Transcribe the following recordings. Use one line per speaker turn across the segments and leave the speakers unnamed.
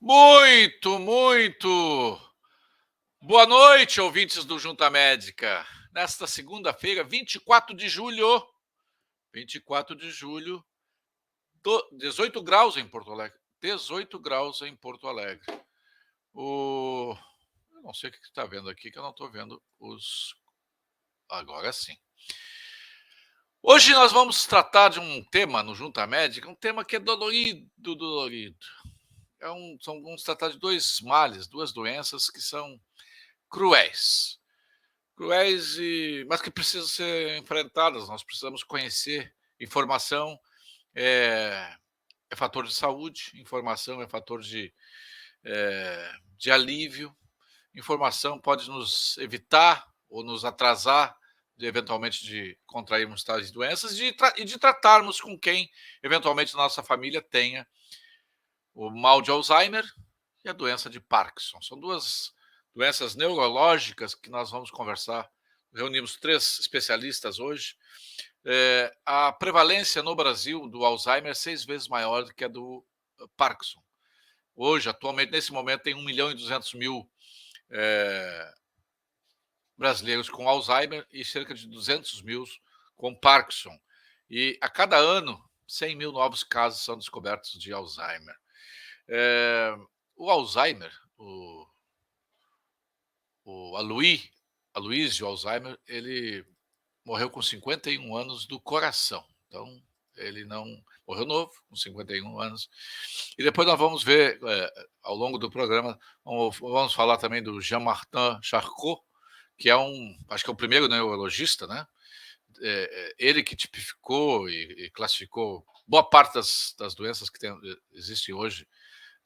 Muito, muito. Boa noite, ouvintes do Junta Médica. Nesta segunda-feira, 24 de julho, 24 de julho, 18 graus em Porto Alegre. 18 graus em Porto Alegre. Eu não sei o que está vendo aqui, que eu não estou vendo os. Agora sim. Hoje nós vamos tratar de um tema no Junta Médica, um tema que é dolorido. Vamos tratar de dois males, duas doenças que são cruéis. Mas que precisam ser enfrentadas. Nós precisamos conhecer. Informação é fator de saúde, informação é fator de alívio. Informação pode nos evitar ou nos atrasar eventualmente de contrairmos tais doenças e de tratarmos com quem eventualmente na nossa família tenha o mal de Alzheimer e a doença de Parkinson. São duas doenças neurológicas que nós vamos conversar. Reunimos 3 especialistas hoje. A prevalência no Brasil do Alzheimer é 6 vezes maior do que a do Parkinson. Hoje, atualmente, nesse momento, tem 1.200.000 brasileiros com Alzheimer e cerca de 200.000 com Parkinson. E a cada ano, 100.000 novos casos são descobertos de Alzheimer. O Alzheimer, o Aloysio Alzheimer, ele morreu com 51 anos do coração. Então, ele não morreu novo, com 51 anos. E depois nós vamos ver, ao longo do programa, vamos falar também do Jean-Martin Charcot, que acho que é o primeiro neurologista, né? Ele que tipificou e classificou boa parte das doenças que existem hoje,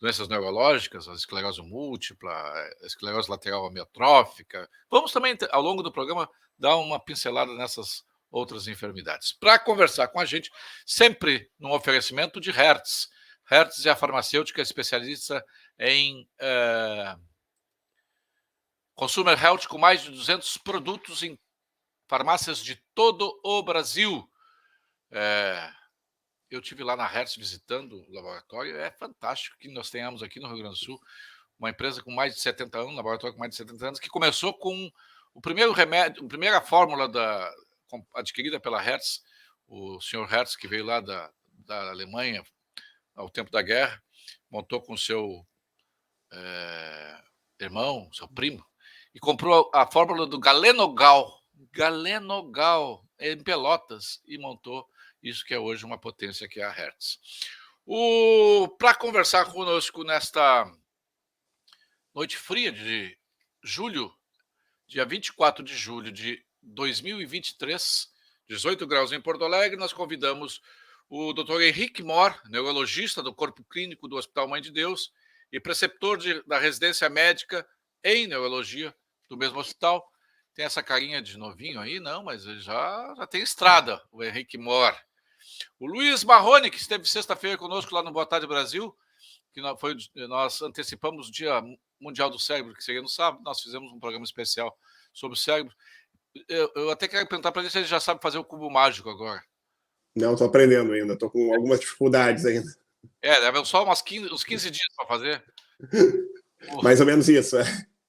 doenças neurológicas, a esclerose múltipla, a esclerose lateral amiotrófica. Vamos também, ao longo do programa, dar uma pincelada nessas outras enfermidades. Para conversar com a gente, sempre num oferecimento de Hertz. Hertz é a farmacêutica especialista em Consumer Health, com mais de 200 produtos em farmácias de todo o Brasil. Eu tive lá na Hertz visitando o laboratório. É fantástico que nós tenhamos aqui no Rio Grande do Sul uma empresa com mais de 70 anos, um laboratório com mais de 70 anos, que começou com o primeiro remédio, a primeira fórmula adquirida pela Hertz, o senhor Hertz, que veio lá da Alemanha ao tempo da guerra, montou com seu irmão, seu primo, e comprou a fórmula do Galenogal em Pelotas, e montou isso que é hoje uma potência, que é a Hertz. Para conversar conosco nesta noite fria de julho, dia 24 de julho de 2023, 18 graus em Porto Alegre, nós convidamos o Dr. Henrique Mor, neurologista do Corpo Clínico do Hospital Mãe de Deus e preceptor da residência médica em neurologia do mesmo hospital. Tem essa carinha de novinho aí, não, mas ele já tem estrada, o Henrique Mor. O Luiz Marrone, que esteve sexta-feira conosco lá no Boa Tarde Brasil, que nós antecipamos o Dia Mundial do Cérebro, que seria no sábado. Nós fizemos um programa especial sobre o cérebro. Eu até quero perguntar para ele se ele já sabe fazer o cubo mágico agora.
Não, estou aprendendo ainda, estou com algumas dificuldades ainda.
Leva só uns 15 dias para fazer.
Mais ou menos isso.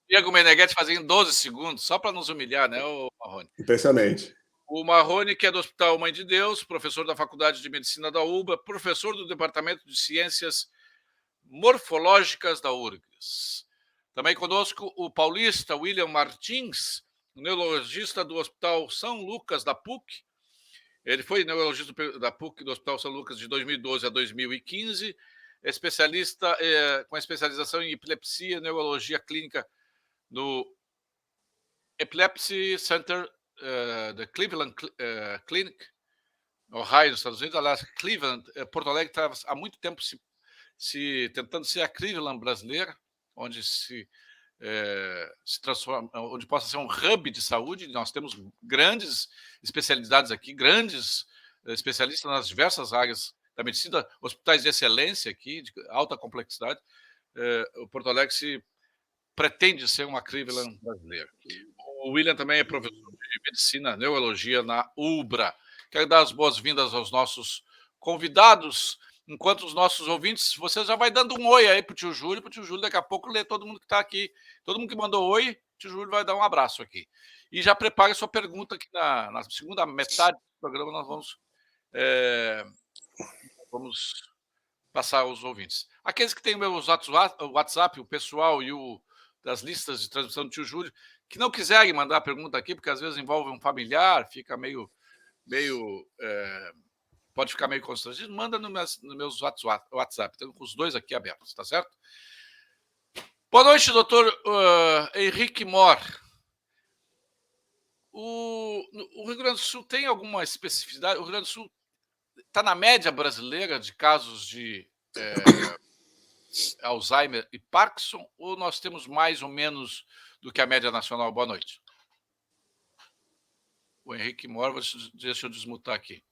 Diego Meneghetti fazia em 12 segundos, só para nos humilhar, né, o Marrone?
Impressionante.
O Marrone, que é do Hospital Mãe de Deus, professor da Faculdade de Medicina da UBA, professor do Departamento de Ciências Morfológicas da URGS. Também conosco o paulista William Martins, neurologista do Hospital São Lucas da PUC. Ele foi neurologista da PUC do Hospital São Lucas de 2012 a 2015, especialista com especialização em epilepsia e neurologia clínica no Epilepsy Center da Cleveland Clinic, Ohio, nos Estados Unidos. Aliás, Cleveland, Porto Alegre estava há muito tempo tentando ser a Cleveland brasileira, onde se transforma, onde possa ser um hub de saúde. Nós temos grandes especialidades aqui, grandes especialistas nas diversas áreas da medicina, hospitais de excelência aqui, de alta complexidade. O Porto Alegre pretende ser uma Cleveland brasileira. O William também é professor de medicina, neurologia na UBRA. Quero dar as boas-vindas aos nossos convidados enquanto os nossos ouvintes, você já vai dando um oi aí pro tio Júlio, daqui a pouco lê todo mundo que está aqui. Todo mundo que mandou oi, o tio Júlio vai dar um abraço aqui. E já prepare a sua pergunta aqui na segunda metade do programa, nós vamos passar aos ouvintes. Aqueles que têm o meu WhatsApp, o pessoal e o das listas de transmissão do tio Júlio, que não quiserem mandar pergunta aqui, porque às vezes envolve um familiar, fica meio pode ficar meio constrangido, manda no meus WhatsApp. Tenho os dois aqui abertos, tá certo? Boa noite, doutor Henrique Mor. O Rio Grande do Sul tem alguma especificidade? O Rio Grande do Sul está na média brasileira de casos de Alzheimer e Parkinson, ou nós temos mais ou menos do que a média nacional? Boa noite. O Henrique Mor, deixa eu desmutar aqui.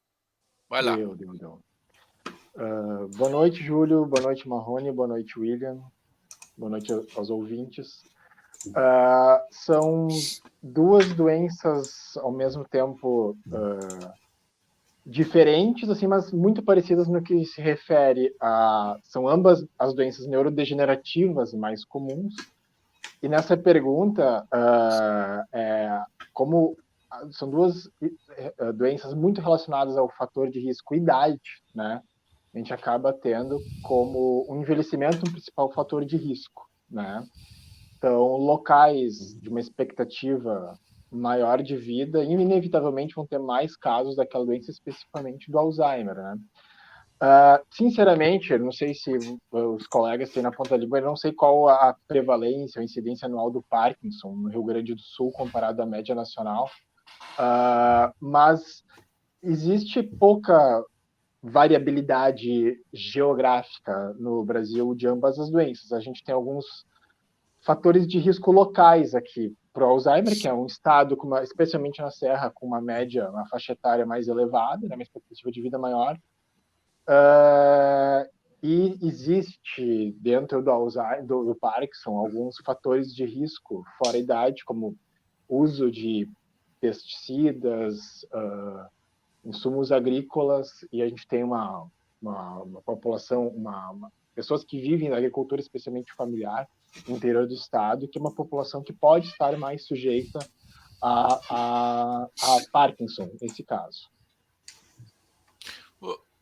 Vai lá.
Deu. Boa noite, Júlio. Boa noite, Marrone. Boa noite, William. Boa noite aos ouvintes. São duas doenças ao mesmo tempo diferentes, assim, mas muito parecidas no que se refere a... São ambas as doenças neurodegenerativas mais comuns. E nessa pergunta, como são duas doenças muito relacionadas ao fator de risco idade, né? A gente acaba tendo como um envelhecimento um principal fator de risco, né? Então, locais de uma expectativa maior de vida, inevitavelmente vão ter mais casos daquela doença, especificamente do Alzheimer, né? Sinceramente, eu não sei se os colegas têm na ponta da língua, eu não sei qual a prevalência, a incidência anual do Parkinson no Rio Grande do Sul comparado à média nacional, mas existe pouca variabilidade geográfica no Brasil de ambas as doenças. A gente tem alguns fatores de risco locais aqui para o Alzheimer, que é um estado, especialmente na Serra, com uma faixa etária mais elevada, né, uma expectativa de vida maior. E existe dentro do Alzheimer, do Parkinson, alguns fatores de risco fora a idade, como uso de pesticidas, insumos agrícolas, e a gente tem uma população, pessoas que vivem na agricultura, especialmente familiar, no interior do estado, que é uma população que pode estar mais sujeita a Parkinson, nesse caso.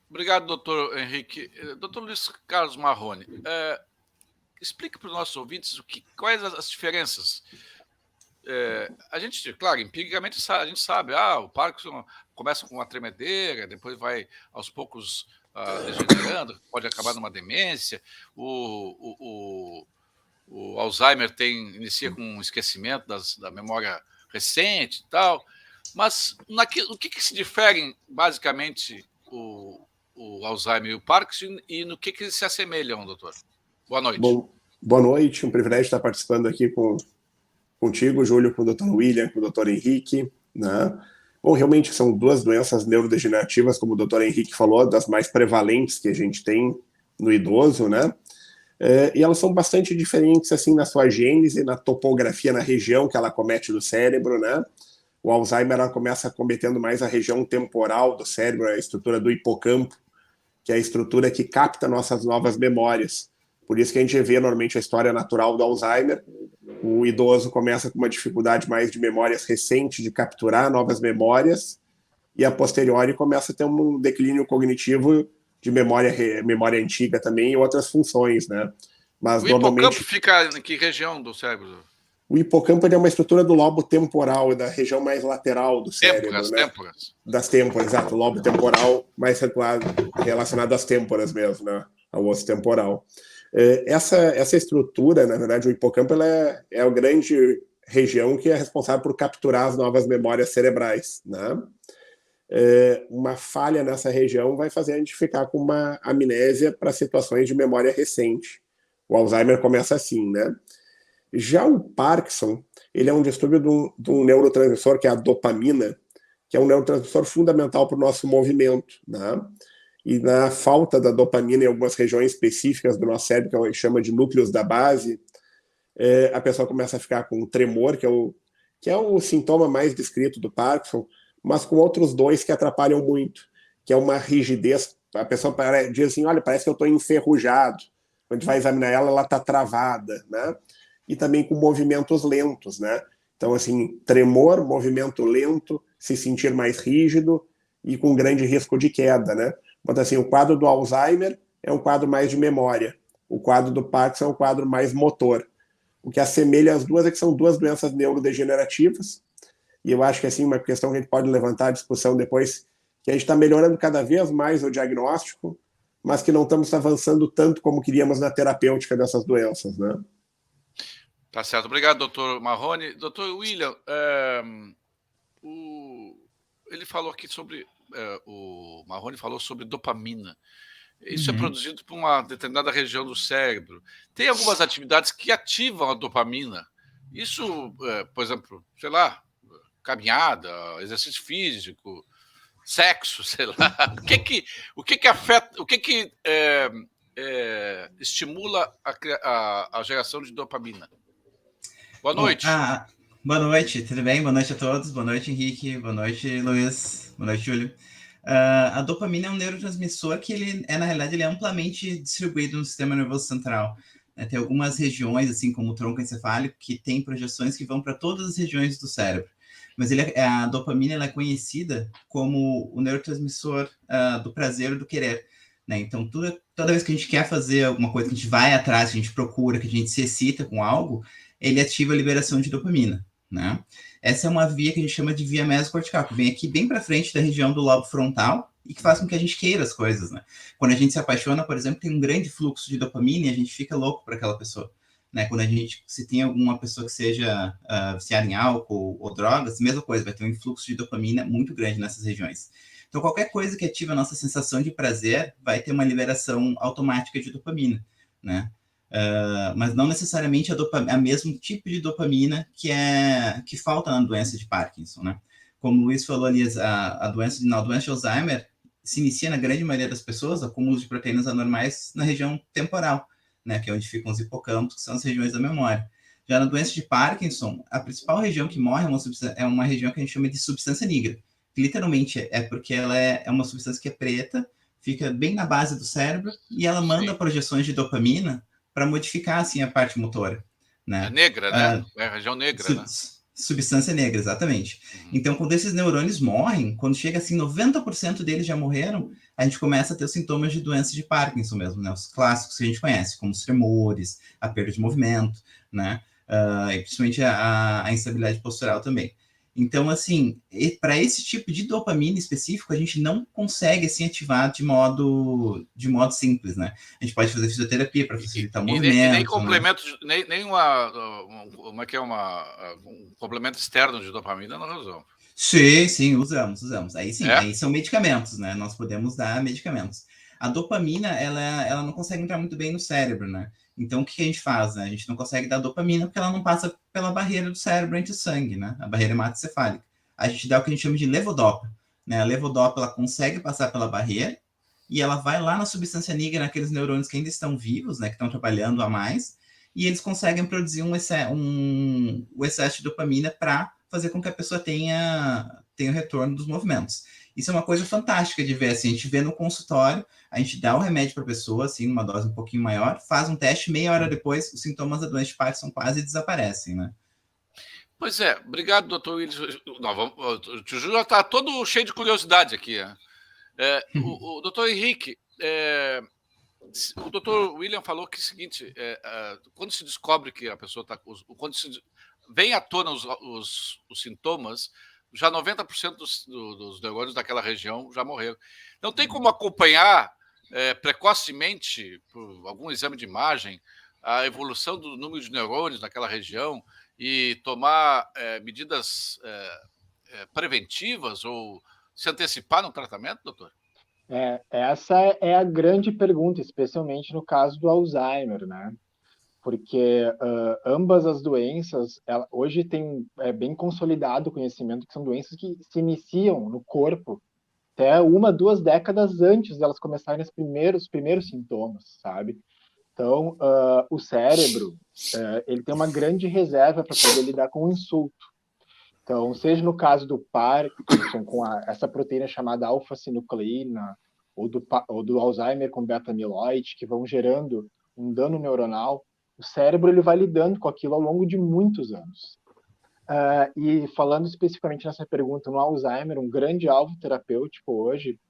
Obrigado, doutor Henrique. Doutor Luiz Carlos Marrone, explique para os nossos ouvintes quais as diferenças. A gente, claro, empiricamente a gente sabe, o Parkinson começa com uma tremedeira, depois vai aos poucos degenerando, pode acabar numa demência. O Alzheimer inicia com um esquecimento da memória recente e tal. Mas o que se diferem, basicamente, o Alzheimer e o Parkinson, e no que eles se assemelham, doutor? Boa noite.
Boa noite, um privilégio estar participando aqui contigo, Júlio, com o doutor William, com o doutor Henrique, né? Bom, realmente são duas doenças neurodegenerativas, como o doutor Henrique falou, das mais prevalentes que a gente tem no idoso, né? E elas são bastante diferentes, assim, na sua gênese, na topografia, na região que ela comete do cérebro, né? O Alzheimer, ela começa cometendo mais a região temporal do cérebro, a estrutura do hipocampo, que é a estrutura que capta nossas novas memórias. Por isso que a gente vê, normalmente, a história natural do Alzheimer. O idoso começa com uma dificuldade mais de memórias recentes, de capturar novas memórias, e a posteriori começa a ter um declínio cognitivo de memória antiga também e outras funções, né? Mas
o hipocampo fica em que região do cérebro?
O hipocampo é uma estrutura do lobo temporal, da região mais lateral do cérebro.
Têmporas.
Das têmporas, exato. O lobo temporal mais relacionado às têmporas mesmo, né? Ao osso temporal. Essa estrutura, na verdade, o hipocampo é a grande região que é responsável por capturar as novas memórias cerebrais, né? Uma falha nessa região vai fazer a gente ficar com uma amnésia para situações de memória recente. O Alzheimer começa assim, né? Já o Parkinson, ele é um distúrbio de um neurotransmissor, que é a dopamina, que é um neurotransmissor fundamental para o nosso movimento, né? E na falta da dopamina em algumas regiões específicas do nosso cérebro, que a gente chama de núcleos da base, a pessoa começa a ficar com tremor, que é o sintoma mais descrito do Parkinson, mas com outros dois que atrapalham muito, que é uma rigidez A pessoa diz assim, olha, parece que eu estou enferrujado. Quando a gente vai examinar ela, ela está travada, né? E também com movimentos lentos, né? Então, assim, tremor, movimento lento, se sentir mais rígido e com grande risco de queda, né? Então, assim, o quadro do Alzheimer é um quadro mais de memória. O quadro do Parkinson é um quadro mais motor. O que assemelha as duas é que são duas doenças neurodegenerativas. E eu acho que, assim, uma questão que a gente pode levantar a discussão depois, que a gente está melhorando cada vez mais o diagnóstico, mas que não estamos avançando tanto como queríamos na terapêutica dessas doenças, né?
Tá certo. Obrigado, doutor Marrone. Doutor William, ele falou aqui sobre... o Marrone falou sobre dopamina. Isso é produzido por uma determinada região do cérebro. Tem algumas atividades que ativam a dopamina. Isso, por exemplo, sei lá, caminhada, exercício físico, sexo, sei lá. O que afeta, o que estimula a geração de dopamina? Boa noite.
Boa noite, tudo bem? Boa noite a todos. Boa noite, Henrique. Boa noite, Luiz. Boa noite, Júlio. A dopamina é um neurotransmissor que na realidade, ele é amplamente distribuído no sistema nervoso central. Tem algumas regiões, assim como o tronco encefálico, que tem projeções que vão para todas as regiões do cérebro. Mas a dopamina ela é conhecida como o neurotransmissor do prazer e do querer. Né? Então, toda vez que a gente quer fazer alguma coisa, que a gente vai atrás, que a gente procura, que a gente se excita com algo, ele ativa a liberação de dopamina, né? Essa é uma via que a gente chama de via mesocortical, que vem aqui bem para frente da região do lobo frontal e que faz com que a gente queira as coisas, né? Quando a gente se apaixona, por exemplo, tem um grande fluxo de dopamina e a gente fica louco por aquela pessoa, né? Quando se tem alguma pessoa que seja viciada em álcool ou drogas, mesma coisa, vai ter um influxo de dopamina muito grande nessas regiões. Então, qualquer coisa que ative a nossa sensação de prazer vai ter uma liberação automática de dopamina, né? Mas não necessariamente a mesmo tipo de dopamina que falta na doença de Parkinson, né? Como o Luiz falou ali, a doença de Alzheimer se inicia na grande maioria das pessoas, acúmulo de proteínas anormais na região temporal, né? Que é onde ficam os hipocampos, que são as regiões da memória. Já na doença de Parkinson, a principal região que morre é uma região que a gente chama de substância negra, que literalmente é porque ela é uma substância que é preta, fica bem na base do cérebro, e ela manda projeções de dopamina para modificar, assim, a parte motora, né?
É negra, né? É a região negra, né?
Substância negra, exatamente. Então, quando esses neurônios morrem, quando chega, assim, 90% deles já morreram, a gente começa a ter os sintomas de doença de Parkinson mesmo, né? Os clássicos que a gente conhece, como os tremores, a perda de movimento, né? E principalmente a instabilidade postural também. Então, assim, para esse tipo de dopamina específico, a gente não consegue, assim, ativar de modo simples, né? A gente pode fazer fisioterapia para facilitar o movimento.
E nem complemento, né? nem um complemento externo de dopamina não resolve.
Sim, usamos. Aí sim, aí são medicamentos, né? Nós podemos dar medicamentos. A dopamina, ela não consegue entrar muito bem no cérebro, né? Então, o que a gente faz? Né? A gente não consegue dar dopamina porque ela não passa pela barreira do cérebro entre o sangue, né? A barreira hematocefálica. A gente dá o que a gente chama de levodopa. Né? A levodopa, ela consegue passar pela barreira e ela vai lá na substância negra, naqueles neurônios que ainda estão vivos, né? Que estão trabalhando a mais, e eles conseguem produzir o excesso de dopamina para fazer com que a pessoa tenha o retorno dos movimentos. Isso é uma coisa fantástica de ver, assim, a gente vê no consultório, a gente dá o remédio para a pessoa, assim, numa dose um pouquinho maior, faz um teste, meia hora depois, os sintomas da doença de Parkinson quase desaparecem, né?
Pois é, obrigado, doutor Willis. O tio Júlio está todo cheio de curiosidade aqui. Né? O doutor Henrique, o doutor William falou que é o seguinte, quando se descobre que a pessoa está... Quando vem à tona os sintomas, já 90% dos neurônios daquela região já morreram. Não tem como acompanhar precocemente, por algum exame de imagem, a evolução do número de neurônios naquela região e tomar medidas preventivas ou se antecipar no tratamento, doutor?
Essa é a grande pergunta, especialmente no caso do Alzheimer, né? Porque ambas as doenças, hoje tem bem consolidado o conhecimento que são doenças que se iniciam no corpo até 1-2 décadas antes delas começarem os primeiros sintomas, sabe? Então, o cérebro, ele tem uma grande reserva para poder lidar com o insulto. Então, seja no caso do Parkinson, com essa proteína chamada alfa-sinucleína, ou do Alzheimer com beta-amiloide, que vão gerando um dano neuronal, o cérebro ele vai lidando com aquilo ao longo de muitos anos. E falando especificamente nessa pergunta, no Alzheimer, um grande alvo terapêutico hoje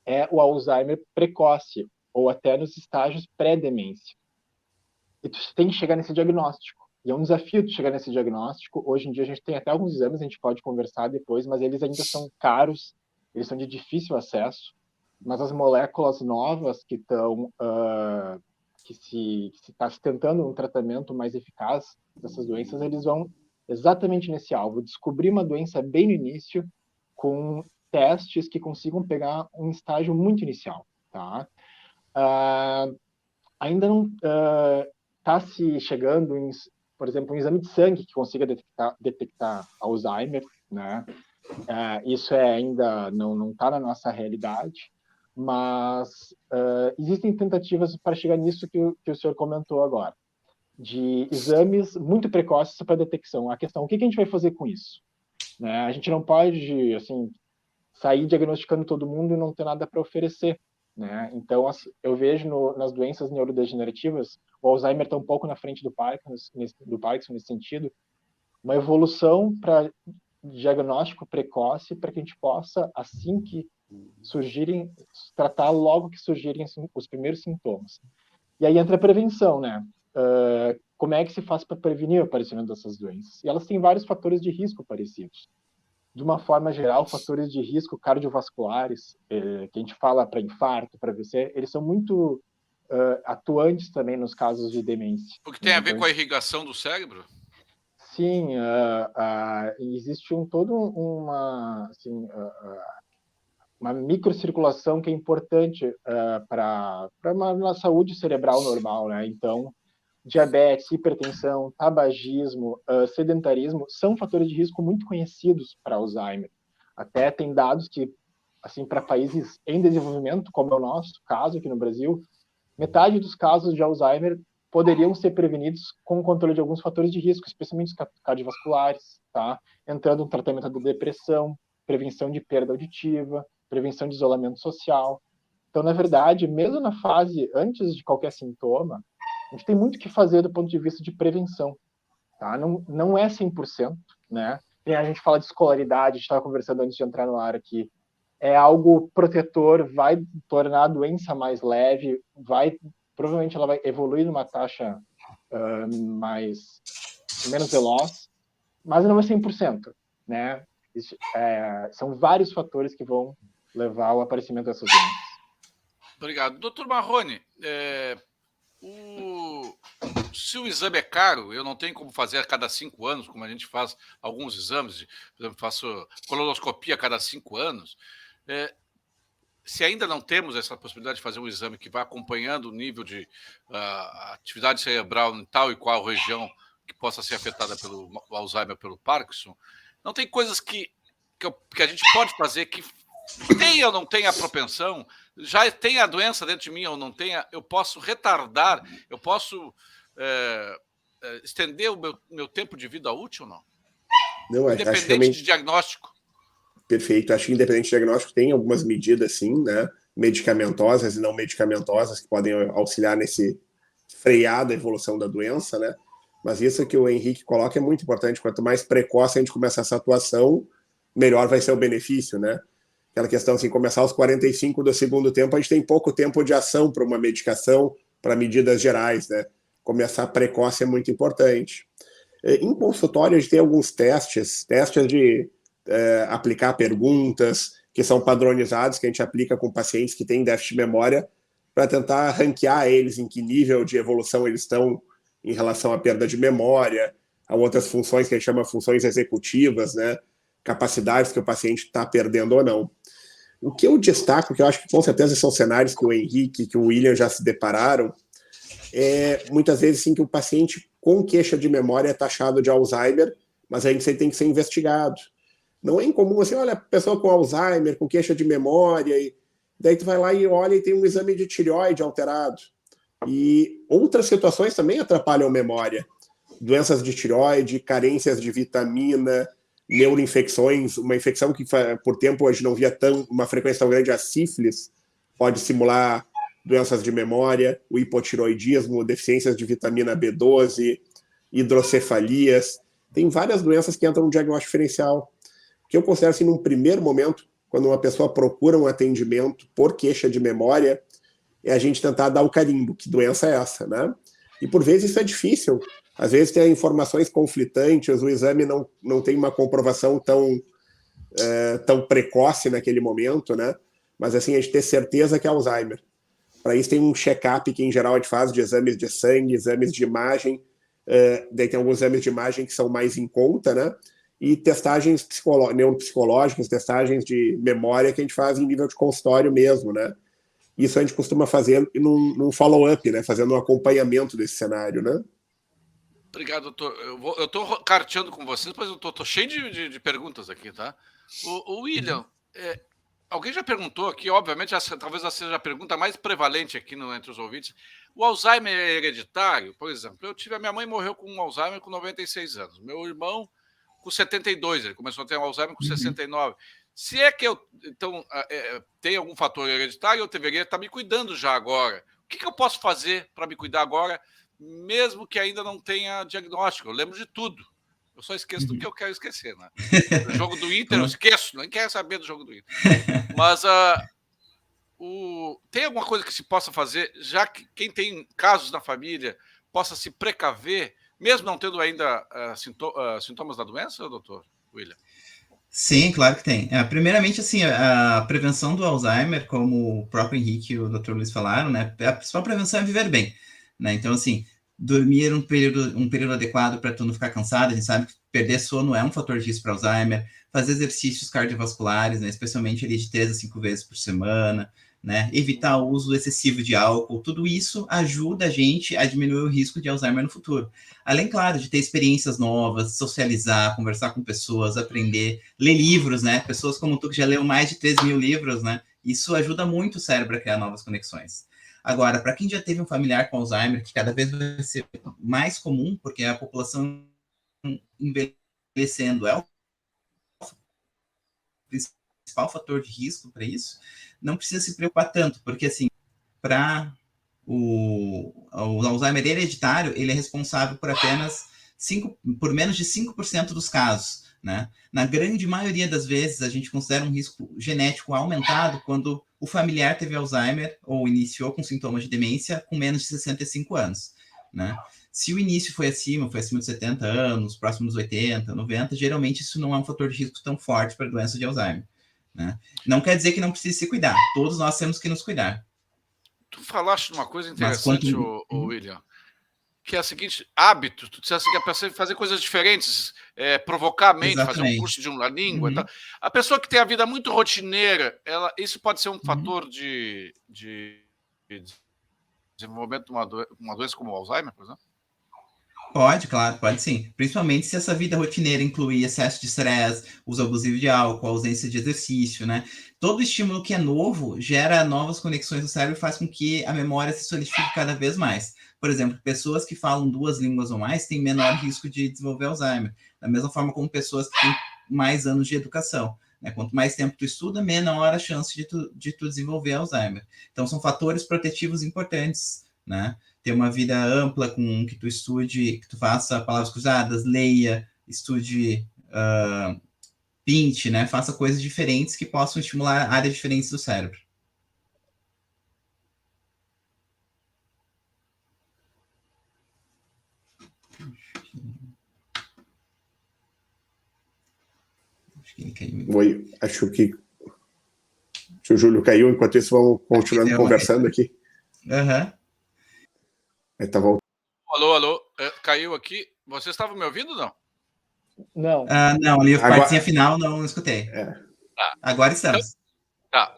é o Alzheimer precoce, ou até nos estágios pré-demência. E tu tem que chegar nesse diagnóstico. E é um desafio de chegar nesse diagnóstico. Hoje em dia a gente tem até alguns exames, a gente pode conversar depois, mas eles ainda são caros, eles são de difícil acesso. Mas as moléculas novas que estão que se está tentando um tratamento mais eficaz dessas doenças, eles vão exatamente nesse alvo, descobrir uma doença bem no início, com testes que consigam pegar um estágio muito inicial, tá? Ainda não está se chegando, por exemplo, um exame de sangue que consiga detectar Alzheimer, né? Isso ainda não está na nossa realidade, mas existem tentativas para chegar nisso que o senhor comentou agora, de exames muito precoces para detecção. A questão, o que a gente vai fazer com isso? Né? A gente não pode, assim, sair diagnosticando todo mundo e não ter nada para oferecer. Né? Então, eu vejo nas doenças neurodegenerativas, o Alzheimer está um pouco na frente do Parkinson nesse sentido, uma evolução para diagnóstico precoce para que a gente possa, assim que surgirem, tratar logo que surgirem os primeiros sintomas. E aí entra a prevenção, né? Como é que se faz para prevenir o aparecimento dessas doenças? E elas têm vários fatores de risco parecidos. De uma forma geral, fatores de risco cardiovasculares, que a gente fala para infarto, para AVC, eles são muito atuantes também nos casos de demência.
O que tem a ver com a irrigação do cérebro?
Sim, existe uma microcirculação que é importante para uma saúde cerebral normal, né? Então, diabetes, hipertensão, tabagismo, sedentarismo são fatores de risco muito conhecidos para Alzheimer. Até tem dados que, assim, para países em desenvolvimento, como é o nosso caso aqui no Brasil, metade dos casos de Alzheimer poderiam ser prevenidos com o controle de alguns fatores de risco, especialmente os cardiovasculares, tá? Entrando no tratamento da depressão, prevenção de perda auditiva, prevenção de isolamento social. Então, na verdade, mesmo na fase antes de qualquer sintoma, a gente tem muito o que fazer do ponto de vista de prevenção. Tá? Não é 100%, né? A gente fala de escolaridade, a gente estava conversando antes de entrar no ar aqui, é algo protetor, vai tornar a doença mais leve, provavelmente ela vai evoluir numa taxa menos veloz, mas não é 100%, né? São vários fatores que vão levar ao aparecimento dessas doenças.
Obrigado. Doutor Marrone, se o exame é caro, eu não tenho como fazer a cada 5 anos, como a gente faz alguns exames, por exemplo, faço colonoscopia a cada 5 anos, se ainda não temos essa possibilidade de fazer um exame que vai acompanhando o nível de atividade cerebral em tal e qual região que possa ser afetada pelo Alzheimer, pelo Parkinson, não tem coisas que a gente pode fazer que tenha ou não tenha a propensão, já tenha a doença dentro de mim ou não tenha, eu posso retardar, eu posso estender o meu tempo de vida útil ou não?
Não,
independente de diagnóstico.
Perfeito. Acho que independente de diagnóstico tem algumas medidas, sim, né? Medicamentosas e não medicamentosas que podem auxiliar nesse frear da evolução da doença, né? Mas isso que o Henrique coloca é muito importante. Quanto mais precoce a gente começar essa atuação, melhor vai ser o benefício, né? Aquela questão assim, começar aos 45 do segundo tempo, a gente tem pouco tempo de ação para uma medicação, para medidas gerais, né? Começar precoce é muito importante. Em consultório, a gente tem alguns testes de aplicar perguntas que são padronizados, que a gente aplica com pacientes que têm déficit de memória, para tentar ranquear eles em que nível de evolução eles estão em relação à perda de memória, a outras funções que a gente chama funções executivas, né? Capacidades que o paciente está perdendo ou não. O que eu destaco, que eu acho que com certeza são cenários que o Henrique, que o William já se depararam, muitas vezes sim que o paciente com queixa de memória é taxado de Alzheimer, mas a gente tem que ser investigado. Não é incomum assim, olha, pessoa com Alzheimer, com queixa de memória, e daí tu vai lá e olha e tem um exame de tireoide alterado. E outras situações também atrapalham a memória. Doenças de tireoide, carências de vitamina, neuroinfecções, uma infecção que por tempo a gente não via uma frequência tão grande, a sífilis, pode simular doenças de memória, o hipotiroidismo, deficiências de vitamina B12, hidrocefalias. Tem várias doenças que entram no diagnóstico diferencial, que eu considero assim, num primeiro momento, quando uma pessoa procura um atendimento por queixa de memória, é a gente tentar dar o carimbo, que doença é essa, né? E por vezes isso é difícil. Às vezes tem informações conflitantes, o exame não tem uma comprovação tão precoce naquele momento, né? Mas assim, a gente ter certeza que é Alzheimer. Para isso tem um check-up que em geral a gente faz de exames de sangue, exames de imagem, daí tem alguns exames de imagem que são mais em conta, né? E testagens neuropsicológicas, testagens de memória que a gente faz em nível de consultório mesmo, né? Isso a gente costuma fazer num follow-up, né? Fazendo um acompanhamento desse cenário, né?
Obrigado, doutor. Eu estou carteando com vocês, mas eu estou cheio de perguntas aqui, tá? O William, alguém já perguntou aqui, obviamente, talvez essa seja a pergunta mais prevalente aqui entre os ouvintes. O Alzheimer é hereditário? Por exemplo, a minha mãe morreu com um Alzheimer com 96 anos. Meu irmão com 72, ele começou a ter um Alzheimer com 69. Se é que então, tem algum fator hereditário, eu deveria estar me cuidando já agora. O que eu posso fazer para me cuidar agora, mesmo que ainda não tenha diagnóstico? Eu lembro de tudo. Eu só esqueço do que eu quero esquecer, né? O jogo do Inter eu esqueço, nem quero saber do jogo do Inter. Mas tem alguma coisa que se possa fazer, já que quem tem casos na família possa se precaver, mesmo não tendo ainda sintomas da doença, doutor William?
Sim, claro que tem. Primeiramente, assim, a prevenção do Alzheimer, como o próprio Henrique e o Dr. Luiz falaram, né? A principal prevenção é viver bem, né? Então, assim, dormir um período adequado para tu não ficar cansado. A gente sabe que perder sono é um fator de risco para Alzheimer. Fazer exercícios cardiovasculares, né? Especialmente ali de 3 a 5 vezes por semana, né? Evitar o uso excessivo de álcool. Tudo isso ajuda a gente a diminuir o risco de Alzheimer no futuro. Além, claro, de ter experiências novas, socializar, conversar com pessoas, aprender, ler livros, né? Pessoas como tu que já leu mais de 3.000 livros, né? Isso ajuda muito o cérebro a criar novas conexões. Agora, para quem já teve um familiar com Alzheimer, que cada vez vai ser mais comum, porque a população envelhecendo é o principal fator de risco para isso, não precisa se preocupar tanto, porque, assim, para o Alzheimer hereditário, ele é responsável por por menos de 5% dos casos, né? Na grande maioria das vezes, a gente considera um risco genético aumentado quando o familiar teve Alzheimer ou iniciou com sintomas de demência com menos de 65 anos, né? Se o início foi acima de 70 anos, próximo dos 80, 90, geralmente isso não é um fator de risco tão forte para a doença de Alzheimer, né? Não quer dizer que não precise se cuidar. Todos nós temos que nos cuidar.
Tu falaste de uma coisa interessante, William, que é a seguinte: hábito. Tu disseste que é para fazer coisas diferentes, provocar a mente, fazer um curso de uma língua. Então, a pessoa que tem a vida muito rotineira, isso pode ser um fator de desenvolvimento de uma doença como o Alzheimer, por exemplo?
Pode, claro, pode sim. Principalmente se essa vida rotineira incluir excesso de estresse, uso abusivo de álcool, ausência de exercício, né? Todo estímulo que é novo gera novas conexões no cérebro e faz com que a memória se solidifique cada vez mais. Por exemplo, pessoas que falam 2 línguas ou mais têm menor risco de desenvolver Alzheimer. Da mesma forma como pessoas que têm mais anos de educação, né? Quanto mais tempo tu estuda, menor a chance de tu desenvolver Alzheimer. Então, são fatores protetivos importantes, né? Ter uma vida ampla com que tu estude, que tu faça palavras cruzadas, leia, estude, pinte, né? Faça coisas diferentes que possam estimular áreas diferentes do cérebro. Acho que ele caiu.
Acho que o Júlio caiu, enquanto isso vamos continuando conversando aqui. Tá voltando.
Alô, caiu aqui. Vocês estavam me ouvindo ou não?
Não.
Não, ali a partezinha final não escutei. Agora estamos.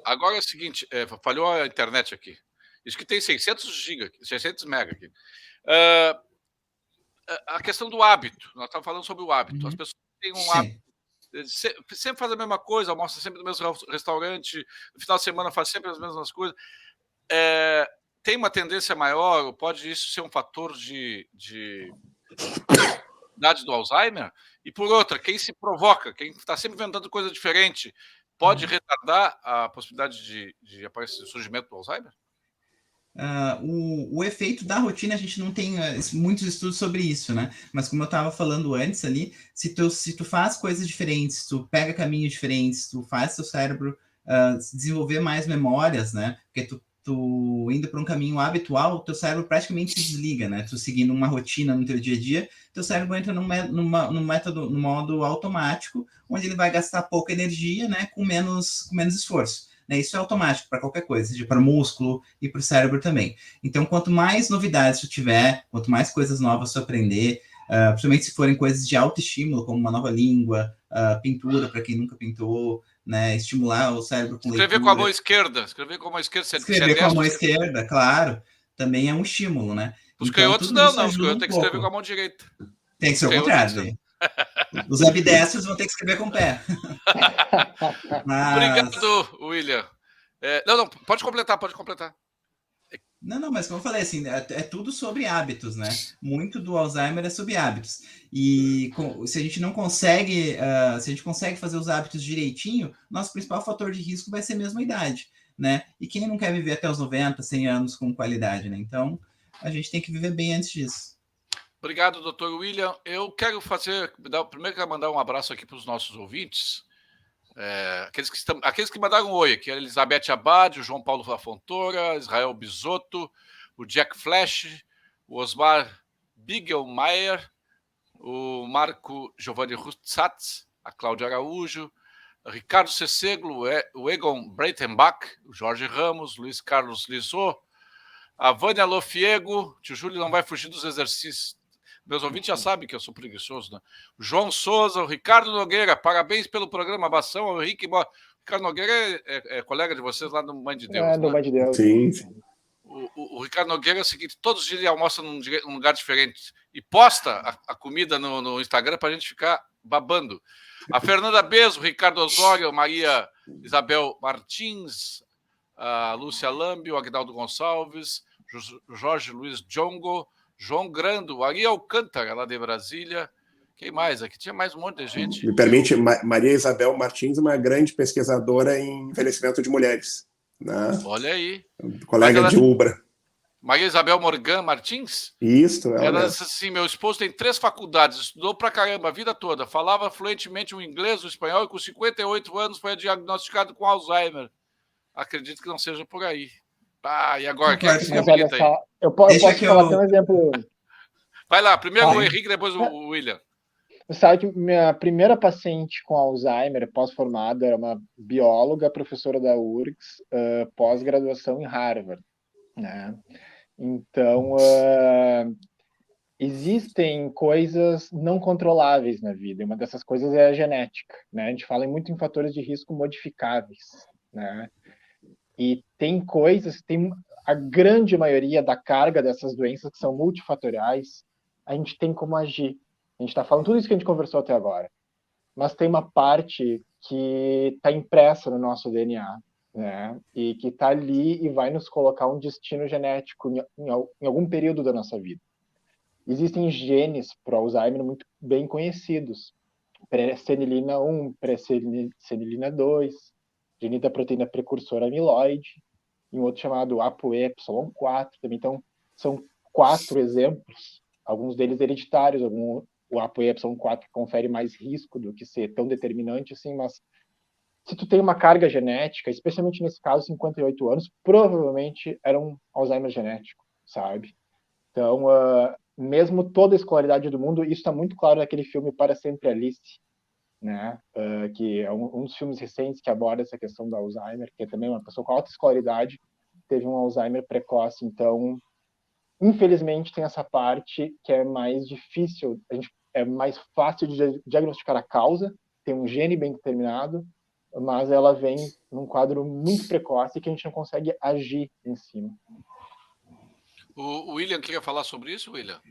Agora é o seguinte, falhou a internet aqui. Isso que tem 600 mega aqui. A questão do hábito. Nós estamos falando sobre o hábito. As pessoas têm um hábito. Sempre faz a mesma coisa, almoça sempre no mesmo restaurante, no final de semana faz sempre as mesmas coisas. Tem uma tendência maior, ou pode isso ser um fator de idade do Alzheimer? E por outra, quem se provoca, quem está sempre inventando coisa diferente, pode retardar a possibilidade de aparecer surgimento do Alzheimer?
O efeito da rotina, a gente não tem muitos estudos sobre isso, né? Mas como eu estava falando antes ali, se tu faz coisas diferentes, tu pega caminhos diferentes, tu faz teu cérebro desenvolver mais memórias, né? Porque tu indo para um caminho habitual, teu cérebro praticamente se desliga, né? Tu seguindo uma rotina no teu dia a dia, teu cérebro entra no modo automático, onde ele vai gastar pouca energia, né? Com menos esforço. Isso é automático para qualquer coisa, seja para o músculo e para o cérebro também. Então, quanto mais novidades tu tiver, quanto mais coisas novas tu aprender, principalmente se forem coisas de alto estímulo, como uma nova língua, pintura para quem nunca pintou, né, estimular o cérebro com leitura.
Escrever com a mão esquerda. Escrever com a mão esquerda.
Escrever com a mão esquerda, claro, também é um estímulo, né?
Os
então,
canhotos não, os canhotos tem que escrever com a mão direita.
Tem que ser o contrário. Os ambidestros vão ter que escrever com o pé.
Obrigado, William. Não, pode completar.
Não, mas como eu falei, assim, é tudo sobre hábitos, né? Muito do Alzheimer é sobre hábitos. E se a gente não consegue, se a gente consegue fazer os hábitos direitinho, nosso principal fator de risco vai ser mesmo a idade, né? E quem não quer viver até os 90, 100 anos com qualidade, né? Então, a gente tem que viver bem antes disso.
Obrigado, doutor William. Eu quero primeiro quero mandar um abraço aqui para os nossos ouvintes, aqueles que mandaram um oi aqui, a Elizabeth Abad, o João Paulo Lafontoura, Israel Bisotto, o Jack Flash, o Osmar Bigelmeier, o Marco Giovanni Rutsatz, a Cláudia Araújo, o Ricardo Cesseglo, o Egon Breitenbach, o Jorge Ramos, Luiz Carlos Lissot, a Vânia Lofiego, o tio Júlio não vai fugir dos exercícios. Meus ouvintes já sabem que eu sou preguiçoso, né? O João Souza, o Ricardo Nogueira, parabéns pelo programa Abação, o Henrique. O Ricardo Nogueira é colega de vocês lá no Mãe de Deus.
No Mãe de Deus.
Sim.
O Ricardo Nogueira é o seguinte: todos os dias ele almoça num lugar diferente e posta a comida no Instagram para a gente ficar babando. A Fernanda Bezo, o Ricardo Osório, a Maria Isabel Martins, a Lúcia Lambi, o Agnaldo Gonçalves, o Jorge Luiz Jongo, João Grando, o Ari Alcântara, lá de Brasília. Quem mais? Aqui tinha mais um monte de gente.
Me permite, Maria Isabel Martins, uma grande pesquisadora em envelhecimento de mulheres. Né?
Olha aí.
Colega de Ubra.
Maria Isabel Morgan Martins?
Isso,
ela disse assim: meu esposo tem 3 faculdades, estudou pra caramba a vida toda, falava fluentemente o inglês, o espanhol, e com 58 anos foi diagnosticado com Alzheimer. Acredito que não seja por aí. E agora? Quem é que se habilita aí?
Eu posso falar até um exemplo.
Vai lá, primeiro o Henrique, depois o William.
Você sabe que minha primeira paciente com Alzheimer, pós-formada, era uma bióloga, professora da URGS, pós-graduação em Harvard. Né? Então, existem coisas não controláveis na vida. Uma dessas coisas é a genética. Né? A gente fala muito em fatores de risco modificáveis. Né? E tem coisas, a grande maioria da carga dessas doenças que são multifatoriais, a gente tem como agir. A gente está falando tudo isso que a gente conversou até agora. Mas tem uma parte que está impressa no nosso DNA, né? E que está ali e vai nos colocar um destino genético em algum período da nossa vida. Existem genes para Alzheimer muito bem conhecidos. Pré-senilina 1, pré-senilina 2, gene da proteína precursora amiloide, e um outro chamado ApoE4 também. Então, são 4 exemplos, alguns deles hereditários, o ApoE4 confere mais risco do que ser tão determinante assim, mas se tu tem uma carga genética, especialmente nesse caso, 58 anos, provavelmente era um Alzheimer genético, sabe? Então, mesmo toda a escolaridade do mundo, isso está muito claro naquele filme Para Sempre Alice, né? Que é um dos filmes recentes que aborda essa questão do Alzheimer, que é também uma pessoa com alta escolaridade teve um Alzheimer precoce. Então, infelizmente, tem essa parte que é mais difícil, é mais fácil de diagnosticar a causa, tem um gene bem determinado, mas ela vem num quadro muito precoce que a gente não consegue agir em cima.
O William queria falar sobre isso, William?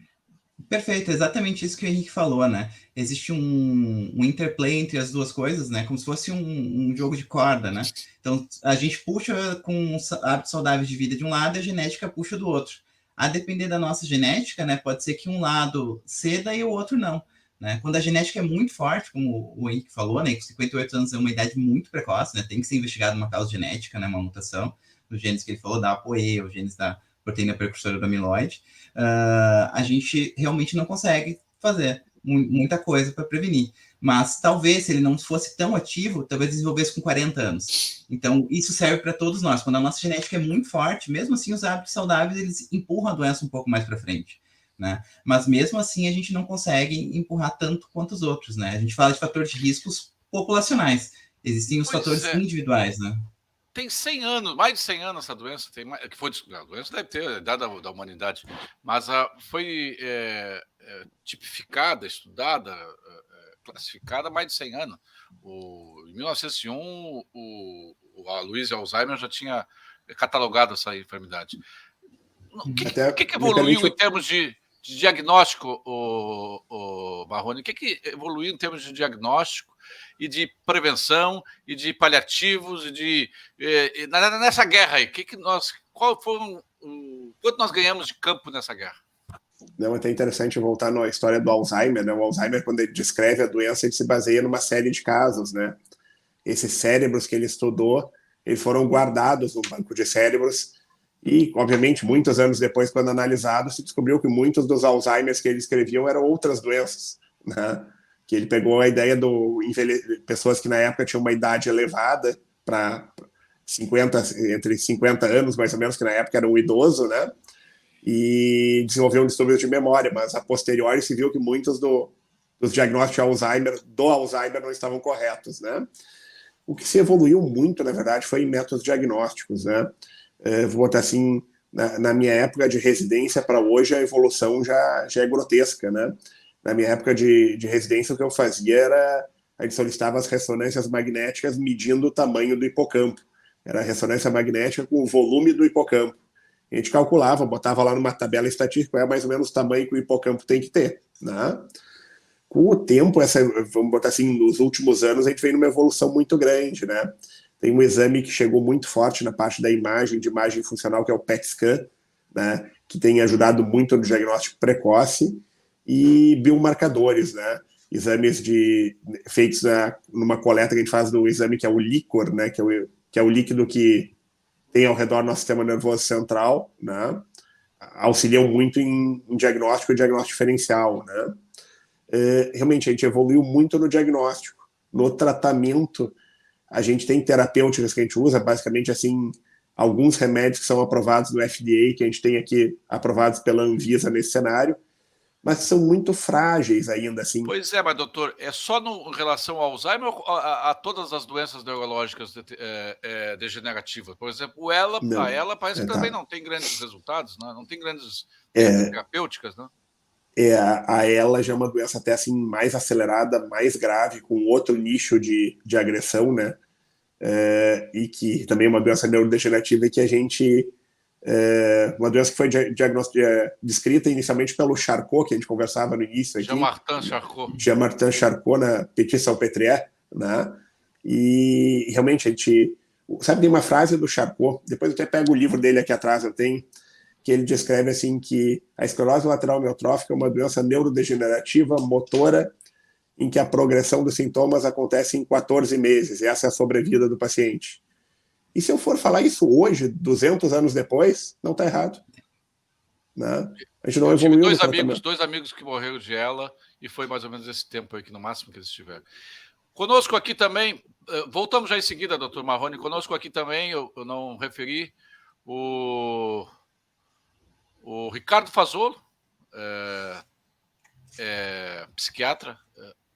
Perfeito, exatamente isso que o Henrique falou, né? Existe um interplay entre as duas coisas, né? Como se fosse um jogo de corda, né? Então, a gente puxa com hábitos saudáveis de vida de um lado e a genética puxa do outro. A depender da nossa genética, né? Pode ser que um lado ceda e o outro não. né? Quando a genética é muito forte, como o Henrique falou, né, que 58 anos é uma idade muito precoce, né, tem que ser investigado uma causa genética, né, uma mutação nos genes que ele falou, da ApoE, os genes da proteína precursora do amiloide, a gente realmente não consegue fazer muita coisa para prevenir. Mas talvez, se ele não fosse tão ativo, talvez desenvolvesse com 40 anos. Então, isso serve para todos nós. Quando a nossa genética é muito forte, mesmo assim, os hábitos saudáveis, eles empurram a doença um pouco mais para frente, né? Mas mesmo assim, a gente não consegue empurrar tanto quanto os outros, né? A gente fala de fatores de riscos populacionais. Existem os fatores individuais, né?
Tem 100 anos, mais de 100 anos essa doença, que foi a doença deve ter dado da humanidade, mas foi tipificada, estudada, classificada há mais de 100 anos. Em 1901, a Aloísio Alzheimer já tinha catalogado essa enfermidade. O que evoluiu em termos de diagnóstico, Marrone? O que evoluiu em termos de diagnóstico e de prevenção e de paliativos nessa guerra aí? Quanto nós ganhamos de campo nessa guerra?
Não, é até interessante voltar na história do Alzheimer, né? O Alzheimer, quando ele descreve a doença, ele se baseia numa série de casos, né? Esses cérebros que ele estudou, eles foram guardados no banco de cérebros e, obviamente, muitos anos depois, quando analisado, se descobriu que muitos dos Alzheimers que ele escreviam eram outras doenças, né? Que ele pegou a ideia pessoas que na época tinham uma idade elevada para entre 50 anos, mais ou menos, que na época era um idoso, né? E desenvolveu um distúrbio de memória, mas a posteriori se viu que muitos dos diagnósticos do Alzheimer não estavam corretos, né? O que se evoluiu muito, na verdade, foi em métodos diagnósticos, né? Vou botar assim, na minha época de residência para hoje, a evolução já é grotesca, né? Na minha época de residência, o que eu fazia era, a gente solicitava as ressonâncias magnéticas medindo o tamanho do hipocampo. Era a ressonância magnética com o volume do hipocampo. A gente calculava, botava lá numa tabela estatística qual é mais ou menos o tamanho que o hipocampo tem que ter, né? Com o tempo, vamos botar assim, nos últimos anos, a gente vem numa evolução muito grande, né? Tem um exame que chegou muito forte na parte da imagem, de imagem funcional, que é o PET scan, né? Que tem ajudado muito no diagnóstico precoce, e biomarcadores, né? Exames feitos numa coleta que a gente faz do exame que é o líquor, né? Que é o líquido que tem ao redor do nosso sistema nervoso central, né? Auxiliam muito em diagnóstico e diagnóstico diferencial, né? Realmente, a gente evoluiu muito no diagnóstico. No tratamento, a gente tem terapêuticas que a gente usa, basicamente, assim, alguns remédios que são aprovados no FDA, que a gente tem aqui aprovados pela Anvisa nesse cenário, mas são muito frágeis ainda, assim.
Pois é, mas doutor, é só em relação ao Alzheimer ou a todas as doenças neurológicas degenerativas? Por exemplo, ela parece que também não tem grandes resultados, né? Não tem grandes terapêuticas, né?
A ela já é uma doença até assim mais acelerada, mais grave, com outro nicho de agressão, né? E que também é uma doença neurodegenerativa e que a gente... uma doença que foi descrita inicialmente pelo Charcot, que a gente conversava no início aqui. Jean-Martin Charcot, na Petit-Salpêtrière, né? E realmente a gente... Sabe, tem uma frase do Charcot, depois eu até pego o livro dele aqui atrás, eu tenho, que ele descreve assim que a esclerose lateral amiotrófica é uma doença neurodegenerativa motora em que a progressão dos sintomas acontece em 14 meses, e essa é a sobrevida do paciente. E se eu for falar isso hoje, 200 anos depois, não está errado. Né? A gente não evoluiu.
Dois amigos que morreram de ela, e foi mais ou menos esse tempo aí, que no máximo que eles tiveram. Conosco aqui também, voltamos já em seguida, doutor Marrone, conosco aqui também, eu não referi, o Ricardo Fazolo, psiquiatra,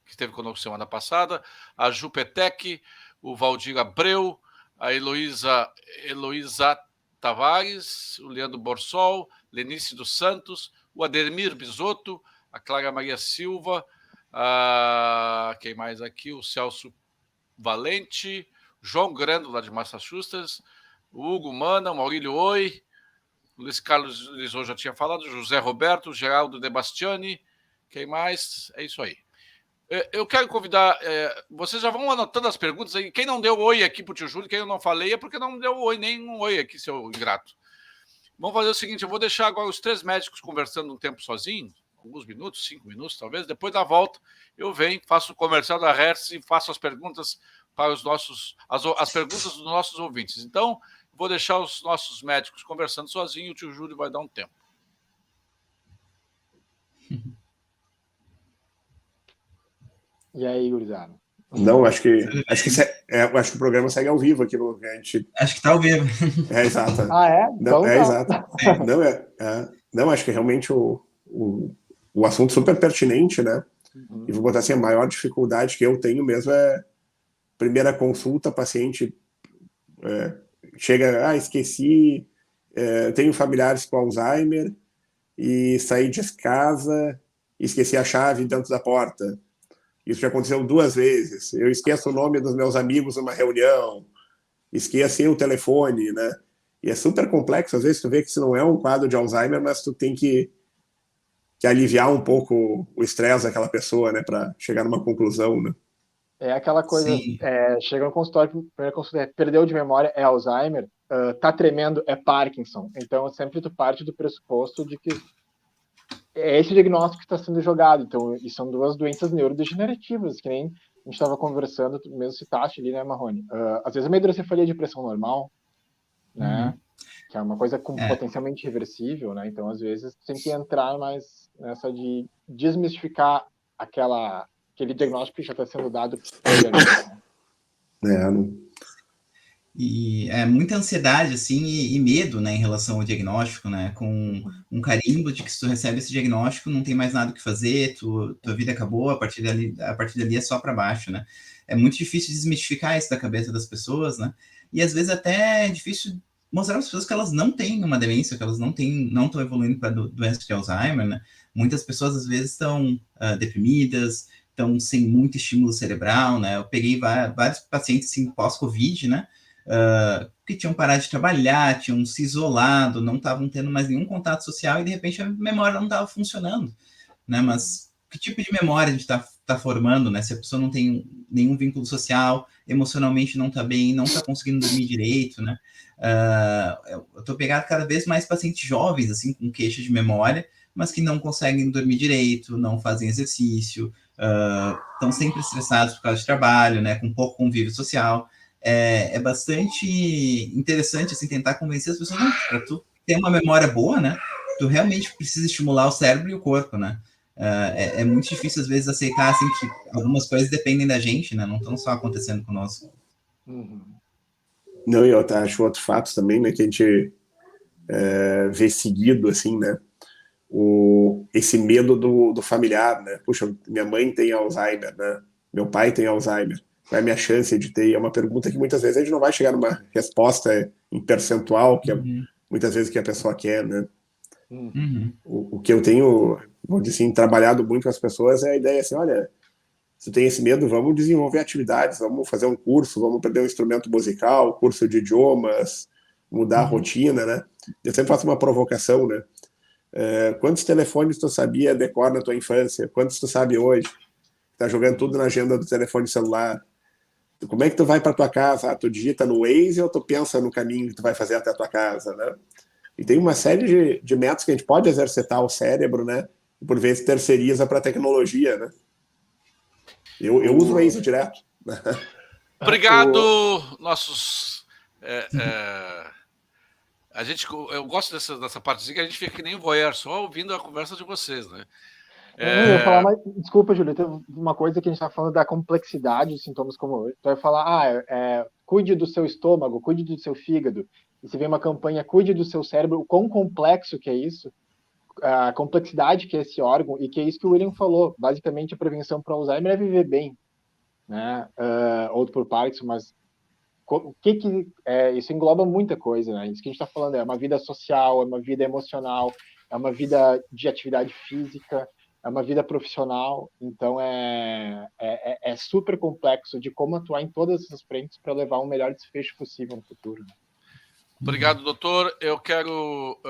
que esteve conosco semana passada, a Ju Petec, o Valdir Abreu, a Heloísa Tavares, o Leandro Borsol, Lenice dos Santos, o Ademir Bisotto, a Clara Maria Silva, quem mais aqui? O Celso Valente, João Grando, lá de Massachusetts, o Hugo Mana, o Maurílio Oi, o Luiz Carlos Lisou já tinha falado, José Roberto, Geraldo De Bastiani, quem mais? É isso aí. Eu quero convidar, vocês já vão anotando as perguntas aí. Quem não deu oi aqui pro tio Júlio, quem eu não falei, é porque não deu oi, nem um oi aqui, seu ingrato. Vamos fazer o seguinte, eu vou deixar agora os três médicos conversando um tempo sozinhos, alguns minutos, 5 minutos talvez. Depois da volta, eu venho, faço o comercial da Hertz e faço as perguntas para as perguntas dos nossos ouvintes. Então, vou deixar os nossos médicos conversando sozinho e o tio Júlio vai dar um tempo.
E aí, gurizada?
Não, acho que o programa segue ao vivo aqui no a gente.
Acho que tá ao vivo.
Exato.
Então
não, exato. Não, acho que realmente o assunto super pertinente, né? E vou botar assim, a maior dificuldade que eu tenho mesmo é primeira consulta, paciente chega, esqueci, tenho familiares com Alzheimer e saí de casa, esqueci a chave dentro da porta. Isso já aconteceu 2 vezes. Eu esqueço o nome dos meus amigos numa reunião, esqueci o telefone, né? E é super complexo. Às vezes tu vê que isso não é um quadro de Alzheimer, mas tu tem que aliviar um pouco o estresse daquela pessoa, né? Para chegar numa conclusão, né?
É aquela coisa, chega no consultório, primeira consulta, perdeu de memória, é Alzheimer, tá tremendo, é Parkinson. Então, sempre tu parte do pressuposto de que é esse diagnóstico que está sendo jogado. Então, e são 2 doenças neurodegenerativas, que nem a gente estava conversando, tu mesmo citaste ali, né, Marrone? Às vezes uma hidrocefalia de pressão normal, né? Que é uma coisa potencialmente reversível, né? Então, às vezes, tem que entrar mais nessa de desmistificar aquele diagnóstico que já está sendo dado previamente.
E é muita ansiedade, assim, e medo, né, em relação ao diagnóstico, né, com um carimbo de que se tu recebe esse diagnóstico, não tem mais nada o que fazer, tua vida acabou, a partir dali é só para baixo, né. É muito difícil desmistificar isso da cabeça das pessoas, né, e às vezes até é difícil mostrar às pessoas que elas não têm uma demência, que elas não estão evoluindo para doença de Alzheimer, né. Muitas pessoas, às vezes, estão deprimidas, estão sem muito estímulo cerebral, né. Eu peguei vários pacientes, assim, pós-Covid, né, que tinham parado de trabalhar, tinham se isolado, não estavam tendo mais nenhum contato social e, de repente, a memória não estava funcionando, né? Mas que tipo de memória a gente está formando, né? Se a pessoa não tem nenhum vínculo social, emocionalmente não está bem, não está conseguindo dormir direito, né? Eu estou pegando cada vez mais pacientes jovens, assim, com queixa de memória, mas que não conseguem dormir direito, não fazem exercício, estão sempre estressados por causa de trabalho, né? Com pouco convívio social. É bastante interessante, assim, tentar convencer as pessoas, não, para tu ter uma memória boa, né, tu realmente precisa estimular o cérebro e o corpo, né, é muito difícil, às vezes, aceitar, assim, que algumas coisas dependem da gente, né, não estão só acontecendo conosco.
Não, e eu acho outro fato também, né, que a gente vê seguido, assim, né, esse medo do familiar, né, puxa, minha mãe tem Alzheimer, né, meu pai tem Alzheimer, qual é a minha chance de ter? É uma pergunta que muitas vezes a gente não vai chegar numa resposta em percentual, que é muitas vezes que a pessoa quer, né? O que eu tenho, vou dizer assim, trabalhado muito com as pessoas é a ideia assim, olha, se tem esse medo, vamos desenvolver atividades, vamos fazer um curso, vamos aprender um instrumento musical, curso de idiomas, mudar a rotina, né? Eu sempre faço uma provocação, né? Quantos telefones tu sabia decor na tua infância? Quantos tu sabe hoje? Tá jogando tudo na agenda do telefone celular. Como é que tu vai para tua casa? Tu digita no Waze ou tu pensa no caminho que tu vai fazer até a tua casa, né? E tem uma série de métodos que a gente pode exercitar o cérebro, né? E por vezes terceiriza para a tecnologia, né? Eu uso o Waze direto.
Obrigado, nossos... eu gosto dessa partezinha que a gente fica que nem o voyeur, só ouvindo a conversa de vocês, né?
Eu ia falar, mas desculpa, Júlio, tem uma coisa que a gente está falando da complexidade de sintomas como hoje. Tu vai falar, cuide do seu estômago, cuide do seu fígado. E se vem uma campanha, cuide do seu cérebro, o quão complexo que é isso, a complexidade que é esse órgão, e que é isso que o William falou. Basicamente, a prevenção para Alzheimer é viver bem, né? Ou por Parkinson, mas isso engloba muita coisa, né? Isso que a gente está falando é uma vida social, é uma vida emocional, é uma vida de atividade física, é uma vida profissional. Então é super complexo de como atuar em todas essas frentes para levar um melhor desfecho possível no futuro. Né?
Obrigado, doutor. Eu quero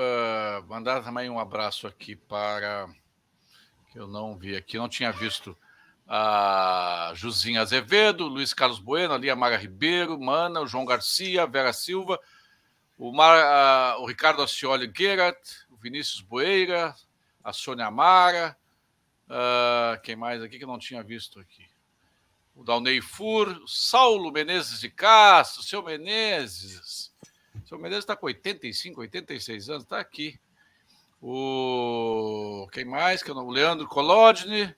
mandar também um abraço aqui para... que eu não vi aqui, não tinha visto a Juzinha Azevedo, Luiz Carlos Bueno, ali a Mara Ribeiro, Mana, o João Garcia, a Vera Silva, o Ricardo Ascioli Guerat, o Vinícius Boeira, a Sônia Amara, Quem mais aqui que eu não tinha visto aqui? O Dalnei Fur, Saulo Menezes de Castro, seu Menezes. Seu Menezes está com 85, 86 anos, está aqui. Quem mais? O Leandro Kolodny.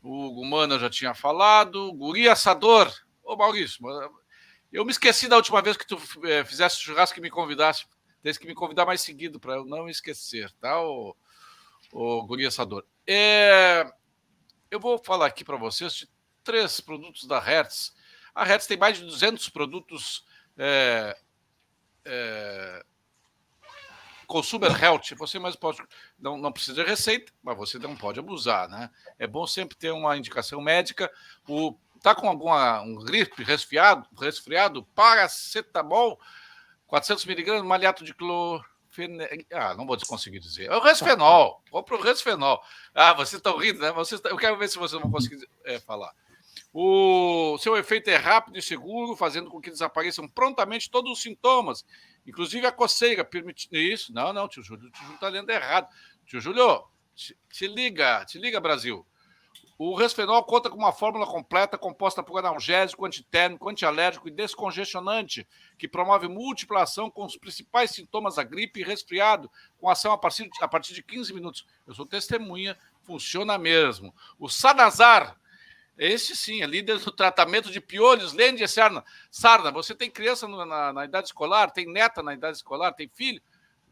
O Gumana eu já tinha falado. Guri Assador. Ô, Maurício, eu me esqueci da última vez que tu fizesse churrasco e me convidasse. Tens que me convidar mais seguido para eu não esquecer, tá, o Guri Assador. Eu vou falar aqui para vocês de 3 produtos da Hertz. A Hertz tem mais de 200 produtos Consumer Health. Você mais pode, não precisa de receita, mas você não pode abusar, né? É bom sempre ter uma indicação médica. Tá com um gripe, resfriado, paracetamol, 400 miligramas, maleato de não vou conseguir dizer. É o Resfenol. Compra o Resfenol. Vocês estão rindo, né? Eu quero ver se vocês vão conseguir falar. O seu efeito é rápido e seguro, fazendo com que desapareçam prontamente todos os sintomas, inclusive a coceira, permitindo isso. Não, tio Júlio está lendo errado. Tio Júlio, te liga, Brasil. O Resfenol conta com uma fórmula completa composta por analgésico, antitérmico, antialérgico e descongestionante, que promove múltipla ação com os principais sintomas da gripe e resfriado, com ação a partir de 15 minutos. Eu sou testemunha, funciona mesmo. O Sanazar, esse sim, é líder do tratamento de piolhos, lêndia e sarna. Você tem criança na idade escolar, tem neta na idade escolar, tem filho?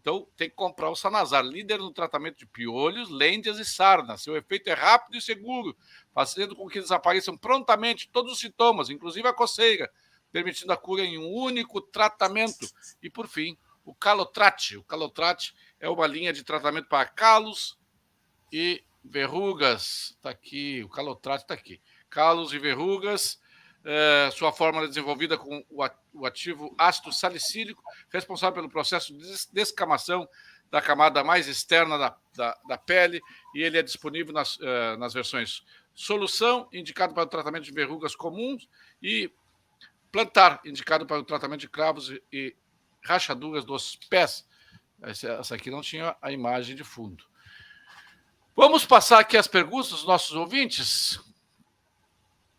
Então, tem que comprar o Sanazar, líder no tratamento de piolhos, lêndias e sarna. Seu efeito é rápido e seguro, fazendo com que desapareçam prontamente todos os sintomas, inclusive a coceira, permitindo a cura em um único tratamento. E, por fim, o Calotrate. O Calotrate é uma linha de tratamento para calos e verrugas. Está aqui, o Calotrate está aqui. Calos e verrugas. Sua fórmula é desenvolvida com o ativo ácido salicílico, responsável pelo processo de descamação da camada mais externa da pele, e ele é disponível nas versões solução, indicado para o tratamento de verrugas comuns, e plantar, indicado para o tratamento de cravos e rachaduras dos pés. Essa aqui não tinha a imagem de fundo. Vamos passar aqui as perguntas dos nossos ouvintes.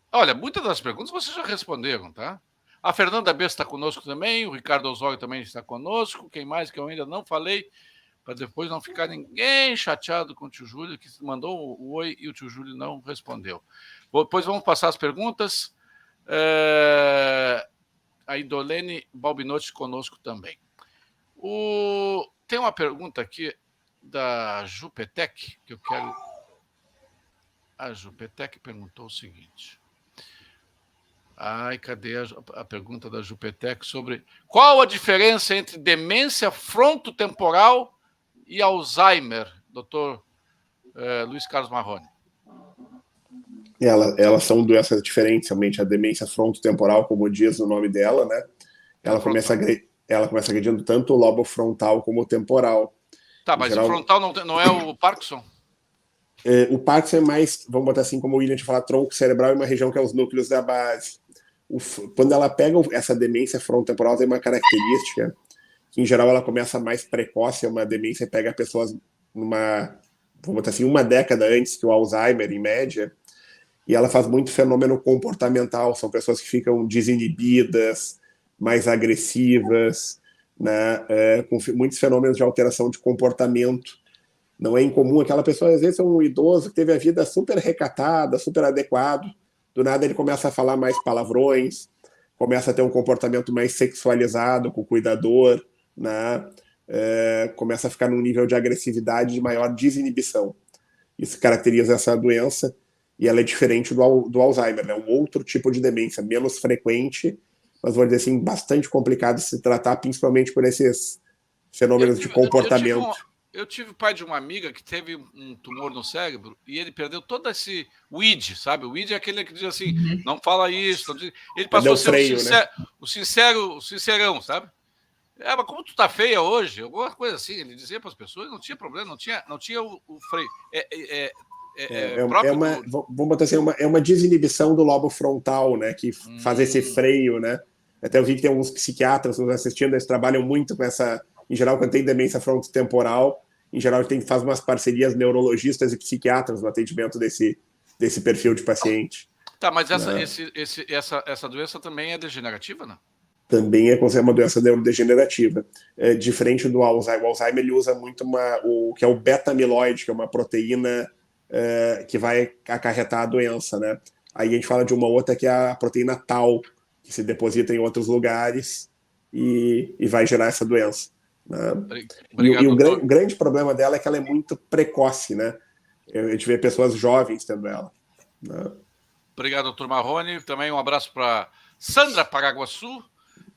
Olha, muitas das perguntas vocês já responderam, tá? A Fernanda Bessa está conosco também, o Ricardo Osório também está conosco. Quem mais que eu ainda não falei, para depois não ficar ninguém chateado com o tio Júlio, que mandou o oi e o tio Júlio não respondeu. Depois vamos passar as perguntas. A Idolene Balbinotti conosco também. Tem uma pergunta aqui da Jupetec, que eu quero... A Jupetec perguntou o seguinte... cadê a pergunta da Jupetec sobre qual a diferença entre demência frontotemporal e Alzheimer, doutor Luiz Carlos Marrone?
Elas são doenças diferentes, realmente. A demência frontotemporal, como diz o nome dela, né? Ela começa agredindo tanto o lobo frontal como o temporal.
Tá, mas geral, o frontal não é o Parkinson?
O Parkinson é mais, vamos botar assim, como o William te falar, tronco cerebral, é uma região que é os núcleos da base. Quando ela pega essa demência frontotemporal, tem uma característica que, em geral, ela começa mais precoce, é uma demência que pega pessoas vamos botar assim, uma década antes que o Alzheimer, em média, e ela faz muito fenômeno comportamental, são pessoas que ficam desinibidas, mais agressivas, né, com muitos fenômenos de alteração de comportamento. Não é incomum aquela pessoa, às vezes é um idoso que teve a vida super recatada, super adequado, do nada ele começa a falar mais palavrões, começa a ter um comportamento mais sexualizado com o cuidador, né? Começa a ficar num nível de agressividade de maior desinibição. Isso caracteriza essa doença, e ela é diferente do Alzheimer, né? Um outro tipo de demência, menos frequente, mas vou dizer assim, bastante complicado de se tratar, principalmente por esses fenômenos de comportamento.
Eu tive o pai de uma amiga que teve um tumor no cérebro e ele perdeu todo esse weed, sabe? O weed é aquele que diz assim, não fala isso. Não diz... Ele passou a ser freio, né? o sincerão, sabe? Mas como tu tá feia hoje? Alguma coisa assim. Ele dizia para as pessoas, não tinha problema, não tinha o freio.
Vamos botar assim, é uma desinibição do lobo frontal, né? Que faz esse freio, né? Até eu vi que tem alguns psiquiatras nos assistindo, eles trabalham muito com essa... Em geral, quando tem demência frontotemporal, em geral, a gente faz umas parcerias neurologistas e psiquiatras no atendimento desse perfil de paciente.
Tá, mas essa doença também é degenerativa, não?
Também é considerada uma doença neurodegenerativa. Diferente do Alzheimer. O Alzheimer ele usa muito o que é o beta-amiloide, que é uma proteína que vai acarretar a doença, né? Aí a gente fala de uma outra que é a proteína tau, que se deposita em outros lugares e vai gerar essa doença. Né?
Obrigado,
e o grande problema dela é que ela é muito precoce, né? A gente vê pessoas jovens tendo ela. Né?
Obrigado, doutor Marrone. Também um abraço para Sandra Paraguaçu,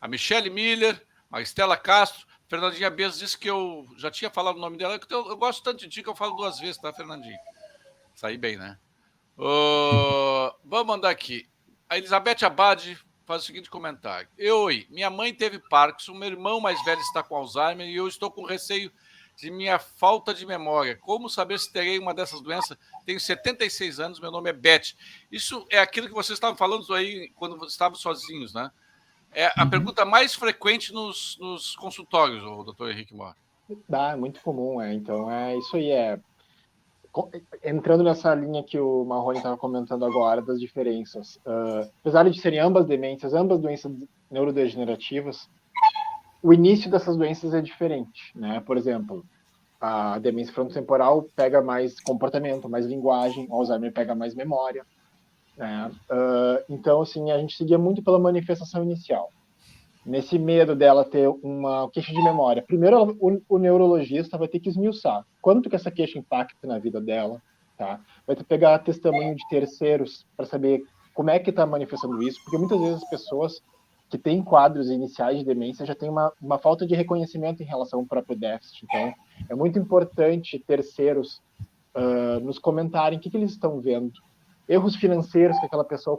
a Michele Miller, a Estela Castro. Fernandinha Bez disse que eu já tinha falado o nome dela, que eu gosto tanto de ti que eu falo 2 vezes, tá, Fernandinha? Saí bem, né? Vamos mandar aqui. A Elizabeth Abad faz o seguinte comentário. Oi, minha mãe teve Parkinson, meu irmão mais velho está com Alzheimer e eu estou com receio de minha falta de memória. Como saber se terei uma dessas doenças? Tenho 76 anos, meu nome é Beth. Isso é aquilo que vocês estavam falando aí quando estavam sozinhos, né? É a pergunta mais frequente nos consultórios, o doutor Henrique Mora.
É muito comum, Então, é isso aí, entrando nessa linha que o Marrone estava comentando agora, das diferenças. Apesar de serem ambas demências, ambas doenças neurodegenerativas, o início dessas doenças é diferente, né? Por exemplo, a demência frontotemporal pega mais comportamento, mais linguagem, o Alzheimer pega mais memória, né? Então, assim, a gente seguia muito pela manifestação inicial. Nesse medo dela ter uma queixa de memória. Primeiro, o neurologista vai ter que esmiuçar quanto que essa queixa impacta na vida dela, tá? Vai ter que pegar testemunho de terceiros para saber como é que está manifestando isso, porque muitas vezes as pessoas que têm quadros iniciais de demência já têm uma falta de reconhecimento em relação ao próprio déficit. Então, é muito importante terceiros nos comentarem o que eles estão vendo. Erros financeiros que aquela pessoa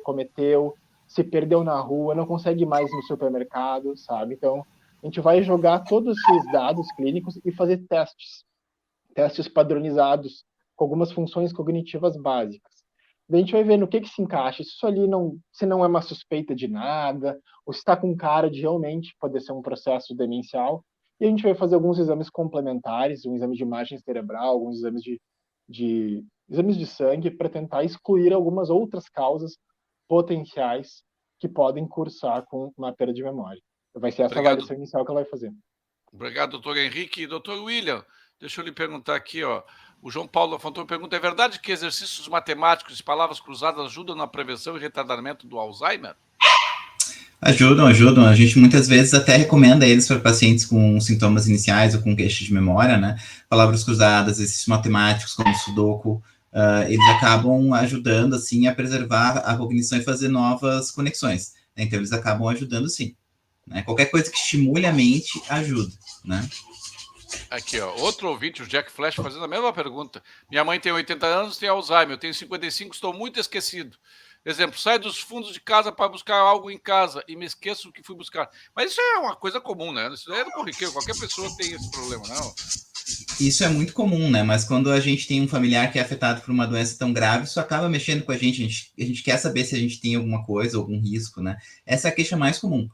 cometeu, se perdeu na rua, não consegue mais ir no supermercado, sabe? Então, a gente vai jogar todos esses dados clínicos e fazer testes padronizados com algumas funções cognitivas básicas. Daí a gente vai ver no que se encaixa, se isso ali se não é uma suspeita de nada, ou se está com cara de realmente poder ser um processo demencial, e a gente vai fazer alguns exames complementares, um exame de imagem cerebral, alguns exames exames de sangue, para tentar excluir algumas outras causas potenciais que podem cursar com uma perda de memória. Vai ser essa avaliação inicial que ela vai fazer.
Obrigado, doutor Henrique. Doutor William, deixa eu lhe perguntar aqui, o João Paulo Fontoura pergunta, é verdade que exercícios matemáticos e palavras cruzadas ajudam na prevenção e retardamento do Alzheimer?
Ajudam. A gente muitas vezes até recomenda eles para pacientes com sintomas iniciais ou com queixa de memória, né? Palavras cruzadas, exercícios matemáticos como Sudoku, eles acabam ajudando, assim, a preservar a cognição e fazer novas conexões. Né? Então, eles acabam ajudando, sim. Né? Qualquer coisa que estimule a mente ajuda, né?
Aqui, outro ouvinte, o Jack Flash, fazendo a mesma pergunta. Minha mãe tem 80 anos, tem Alzheimer, eu tenho 55, estou muito esquecido. Exemplo, saio dos fundos de casa para buscar algo em casa e me esqueço o que fui buscar. Mas isso é uma coisa comum, né? Isso é do corriqueiro, qualquer pessoa tem esse problema, não?
Isso é muito comum, né? Mas quando a gente tem um familiar que é afetado por uma doença tão grave, isso acaba mexendo com a gente. A gente quer saber se a gente tem alguma coisa, algum risco, né? Essa é a queixa mais comum.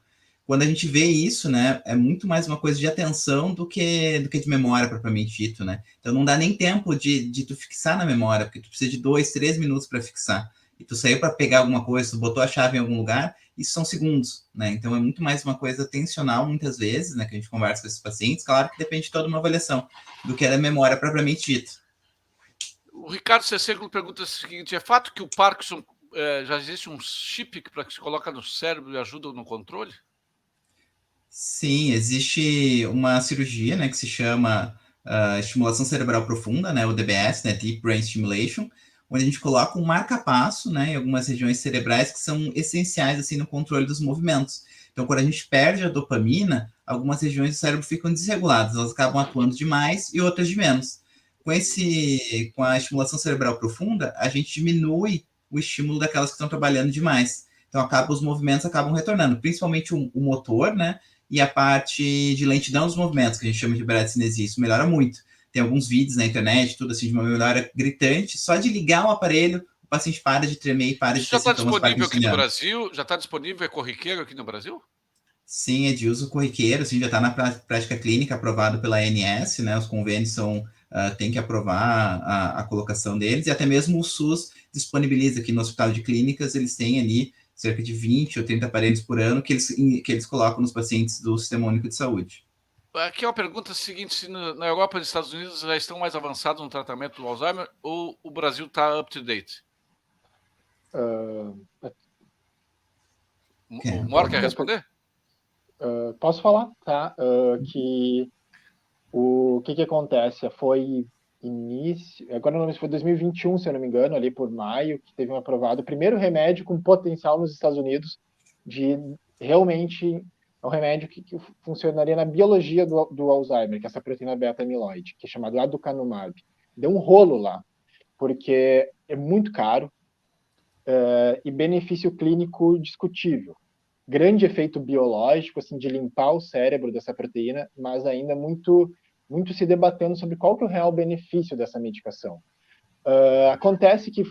Quando a gente vê isso, né, é muito mais uma coisa de atenção do que de memória propriamente dito, né? Então não dá nem tempo de tu fixar na memória, porque tu precisa de 2, 3 minutos para fixar. E tu saiu para pegar alguma coisa, tu botou a chave em algum lugar, isso são segundos, né? Então é muito mais uma coisa tensional, muitas vezes, né, que a gente conversa com esses pacientes. Claro que depende de toda uma avaliação do que é da memória propriamente dita.
O Ricardo Cecego pergunta o seguinte, é fato que o Parkinson já existe um chip que se coloca no cérebro e ajuda no controle?
Sim, existe uma cirurgia, né, que se chama estimulação cerebral profunda, né, o DBS, né, Deep Brain Stimulation, onde a gente coloca um marca-passo, né, em algumas regiões cerebrais que são essenciais, assim, no controle dos movimentos. Então, quando a gente perde a dopamina, algumas regiões do cérebro ficam desreguladas, elas acabam atuando demais e outras de menos. Com a estimulação cerebral profunda, a gente diminui o estímulo daquelas que estão trabalhando demais. Então, os movimentos acabam retornando, principalmente o motor, né, e a parte de lentidão dos movimentos, que a gente chama de bradicinesia, isso melhora muito. Tem alguns vídeos na internet, tudo assim, de uma melhora gritante, só de ligar o aparelho, o paciente para de tremer e para de ter sintomas parkinsonianos.
Já está disponível, é corriqueiro aqui no Brasil?
Sim, é de uso corriqueiro, assim, já está na prática clínica aprovado pela ANS, né? Os convênios tem que aprovar a colocação deles, e até mesmo o SUS disponibiliza aqui no Hospital de Clínicas, eles têm ali cerca de 20 ou 30 aparelhos por ano que eles colocam nos pacientes do Sistema Único de Saúde.
Aqui é uma pergunta seguinte: se na Europa e nos Estados Unidos já estão mais avançados no tratamento do Alzheimer ou o Brasil está up to date? O Mora quer responder?
Posso falar, tá? Que o que acontece? Foi início, agora não lembro se foi 2021, se eu não me engano, ali por maio, que teve um aprovado o primeiro remédio com potencial nos Estados Unidos de realmente é um remédio que funcionaria na biologia do Alzheimer, que é essa proteína beta-amiloide, que é chamado aducanumab. Deu um rolo lá, porque é muito caro e benefício clínico discutível. Grande efeito biológico, assim, de limpar o cérebro dessa proteína, mas ainda muito se debatendo sobre qual que é o real benefício dessa medicação. Acontece que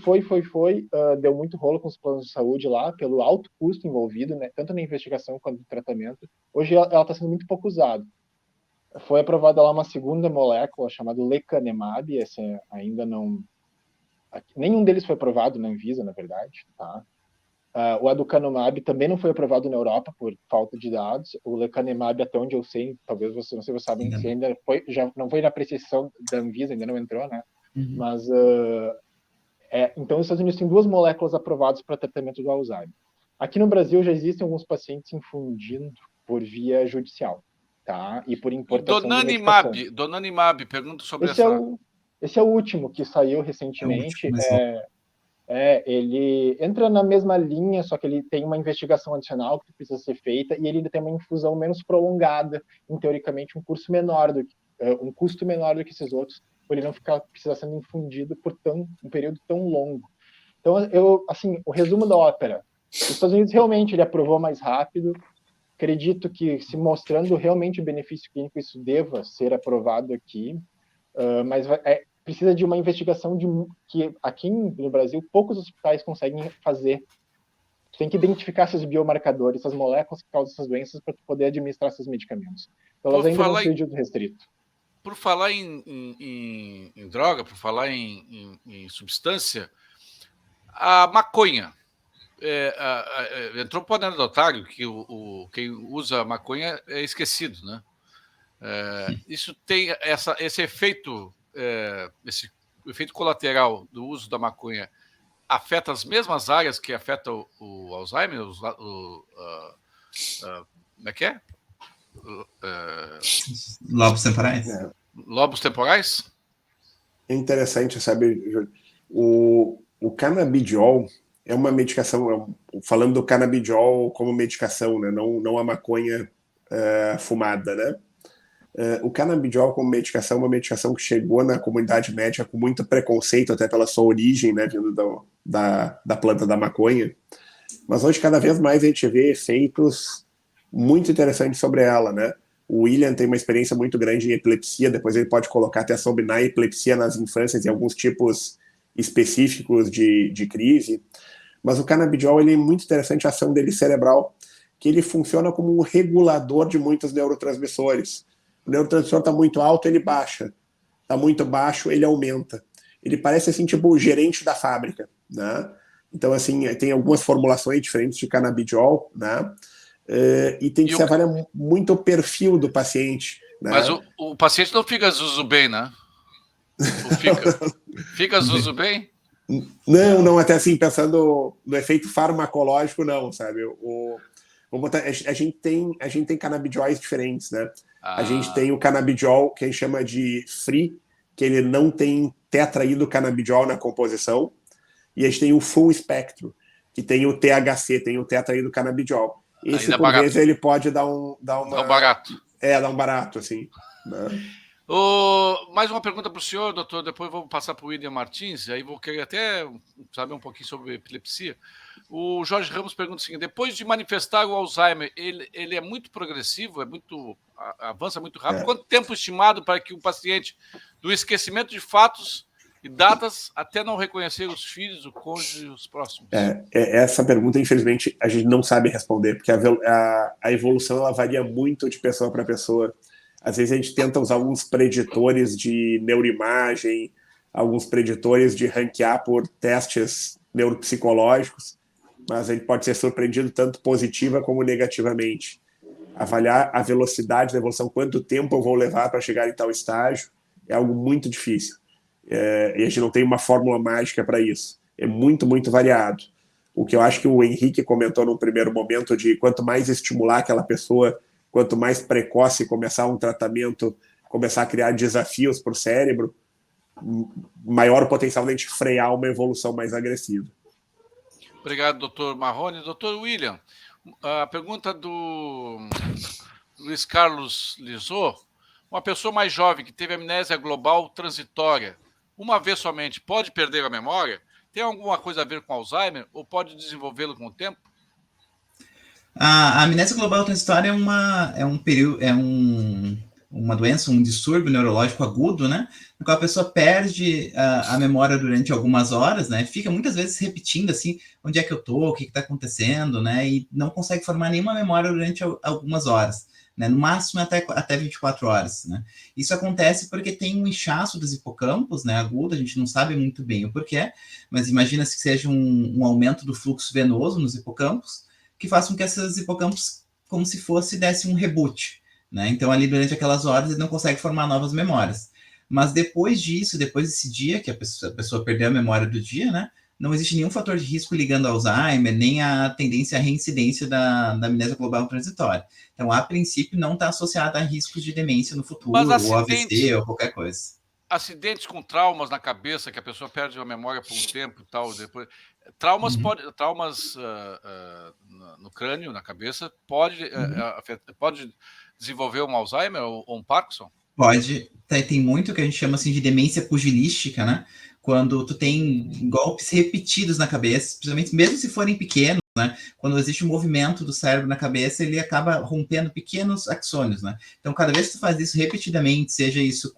deu muito rolo com os planos de saúde lá, pelo alto custo envolvido, né, tanto na investigação quanto no tratamento. Hoje ela está sendo muito pouco usada. Foi aprovada lá uma segunda molécula chamada lecanemab, essa ainda não... Nenhum deles foi aprovado na Anvisa, na verdade, tá? O aducanumab também não foi aprovado na Europa por falta de dados. O lecanemab, até onde eu sei, talvez vocês não sabem, se ainda já não foi na apreciação da Anvisa, ainda não entrou, né?
Uhum.
Mas então os Estados Unidos têm 2 moléculas aprovadas para tratamento do Alzheimer. Aqui no Brasil já existem alguns pacientes infundindo por via judicial, tá? E por importação de medicação.
Donanimab, pergunta sobre
Esse é o último que saiu recentemente. Ele entra na mesma linha, só que ele tem uma investigação adicional que precisa ser feita e ele ainda tem uma infusão menos prolongada, teoricamente um custo menor do que esses outros, por ele não precisar sendo infundido por um período tão longo. Então, o resumo da ópera: os Estados Unidos realmente ele aprovou mais rápido. Acredito que, se mostrando realmente o benefício clínico, isso deva ser aprovado aqui, mas precisa de uma investigação que aqui no Brasil poucos hospitais conseguem fazer. Tem que identificar esses biomarcadores, essas moléculas que causam essas doenças para poder administrar esses medicamentos. Então, elas ainda vão ser de uso restrito.
Por falar em droga, por falar em substância, a maconha entrou para o anedotário que quem usa maconha é esquecido, né? Isso tem esse efeito, esse efeito colateral do uso da maconha afeta as mesmas áreas que afeta o Alzheimer? Como é que é?
Lobos temporais?
Lobos temporais?
É interessante, sabe, Júlio? O canabidiol é uma medicação, falando do canabidiol como medicação, né? Não a maconha fumada, né? O canabidiol como medicação é uma medicação que chegou na comunidade médica com muito preconceito, até pela sua origem, né, vindo da planta da maconha. Mas hoje, cada vez mais, a gente vê efeitos muito interessantes sobre ela, né? O William tem uma experiência muito grande em epilepsia, depois ele pode colocar até sobre na epilepsia nas infâncias e alguns tipos específicos de crise. Mas o canabidiol, ele é muito interessante, a ação dele cerebral, que ele funciona como um regulador de muitos neurotransmissores. O neurotransmissor está muito alto, ele baixa. Está muito baixo, ele aumenta. Ele parece assim, tipo o gerente da fábrica, né? Então, assim, tem algumas formulações diferentes de canabidiol, né? E tem que se avaliar muito o perfil do paciente. Né?
Mas o paciente não fica zuzubem, né? Fica zuzubem?
Não, até assim, pensando no efeito farmacológico, não, sabe? A gente tem canabidióis diferentes, né? A gente tem o canabidiol que a gente chama de free, que ele não tem tetraído-canabidiol na composição, e a gente tem o full espectro, que tem o THC, tem o tetraído-canabidiol. Esse, por vezes, ele pode dar um
barato.
Dar um barato, assim. Né?
Mais uma pergunta para o senhor, doutor, depois vou passar para o William Martins, aí vou querer até saber um pouquinho sobre epilepsia. O Jorge Ramos pergunta o seguinte: depois de manifestar o Alzheimer, ele é muito progressivo, avança muito rápido? Quanto tempo estimado para que o paciente, do esquecimento de fatos, e datas até não reconhecer os filhos, o cônjuge e os próximos?
Essa pergunta, infelizmente, a gente não sabe responder, porque a evolução ela varia muito de pessoa para pessoa. Às vezes a gente tenta usar alguns preditores de neuroimagem, alguns preditores de ranquear por testes neuropsicológicos, mas ele pode ser surpreendido tanto positiva como negativamente. Avaliar a velocidade da evolução, quanto tempo eu vou levar para chegar em tal estágio, é algo muito difícil. E a gente não tem uma fórmula mágica para isso. É muito, muito variado. O que eu acho que o Henrique comentou no primeiro momento de quanto mais estimular aquela pessoa, quanto mais precoce começar um tratamento, começar a criar desafios para o cérebro, maior o potencial de a gente frear uma evolução mais agressiva.
Obrigado, doutor Marrone. Doutor William, a pergunta do Luiz Carlos Lisot. Uma pessoa mais jovem que teve amnésia global transitória, uma vez somente, pode perder a memória? Tem alguma coisa a ver com Alzheimer ou pode desenvolvê-lo com o tempo?
A amnésia global transitória uma doença, um distúrbio neurológico agudo, né? No qual a pessoa perde a memória durante algumas horas, né? Fica muitas vezes repetindo assim, onde é que eu tô, o que está acontecendo, né? E não consegue formar nenhuma memória durante algumas horas, né? No máximo até 24 horas, né? Isso acontece porque tem um inchaço dos hipocampos, né? Agudo, a gente não sabe muito bem o porquê, mas imagina-se que seja um aumento do fluxo venoso nos hipocampos, que faça com que esses hipocampos, como se desse um reboot, né? Então, ali durante aquelas horas, ele não consegue formar novas memórias. Mas depois disso, depois desse dia, que a pessoa perdeu a memória do dia, né? Não existe nenhum fator de risco ligando ao Alzheimer, nem a tendência à reincidência da amnésia global transitória. Então, a princípio, não está associada a riscos de demência no futuro, ou AVC, ou qualquer coisa.
Acidentes com traumas na cabeça, que a pessoa perde a memória por um tempo e tal, depois... Traumas no crânio, na cabeça, pode desenvolver um Alzheimer ou um Parkinson?
Pode. Tem muito que a gente chama assim de demência pugilística, né? Quando tu tem golpes repetidos na cabeça, principalmente mesmo se forem pequenos, né? Quando existe um movimento do cérebro na cabeça, ele acaba rompendo pequenos axônios, né? Então, cada vez que tu faz isso repetidamente, seja isso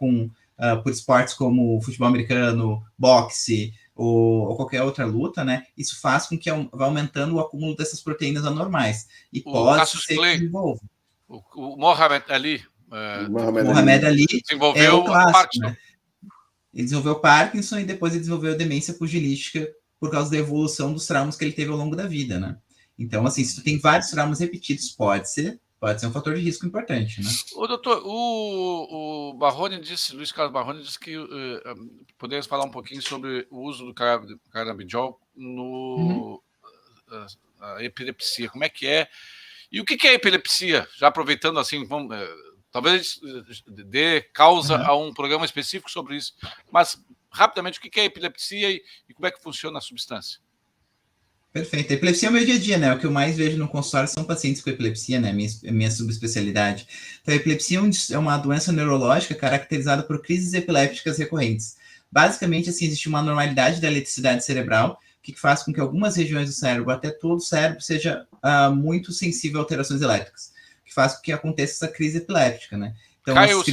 por esportes como futebol americano, boxe, ou qualquer outra luta, né? Isso faz com que vá aumentando o acúmulo dessas proteínas anormais. E pode ser que desenvolva.
O Mohamed Ali.
Mohamed Ali
desenvolveu
o clássico,
Parkinson.
Né? Ele desenvolveu Parkinson e depois ele desenvolveu demência pugilística por causa da evolução dos traumas que ele teve ao longo da vida, né? Então, assim, se tu tem vários traumas repetidos, pode ser um fator de risco importante, né?
Doutor, o Marrone Luiz Carlos Marrone disse que podemos falar um pouquinho sobre o uso do canabidiol na epilepsia. Como é que é? E o que é epilepsia? Já aproveitando assim, talvez dê causa a um programa específico sobre isso. Mas, rapidamente, o que é epilepsia e como é que funciona a substância?
Perfeito. A epilepsia é o meu dia a dia, né? O que eu mais vejo no consultório são pacientes com epilepsia, né? Minha subespecialidade. Então, a epilepsia é uma doença neurológica caracterizada por crises epilépticas recorrentes. Basicamente, assim, existe uma anormalidade da eletricidade cerebral que faz com que algumas regiões do cérebro, até todo o cérebro, seja muito sensível a alterações elétricas, que faz com que aconteça essa crise epiléptica, né? Então,
cai o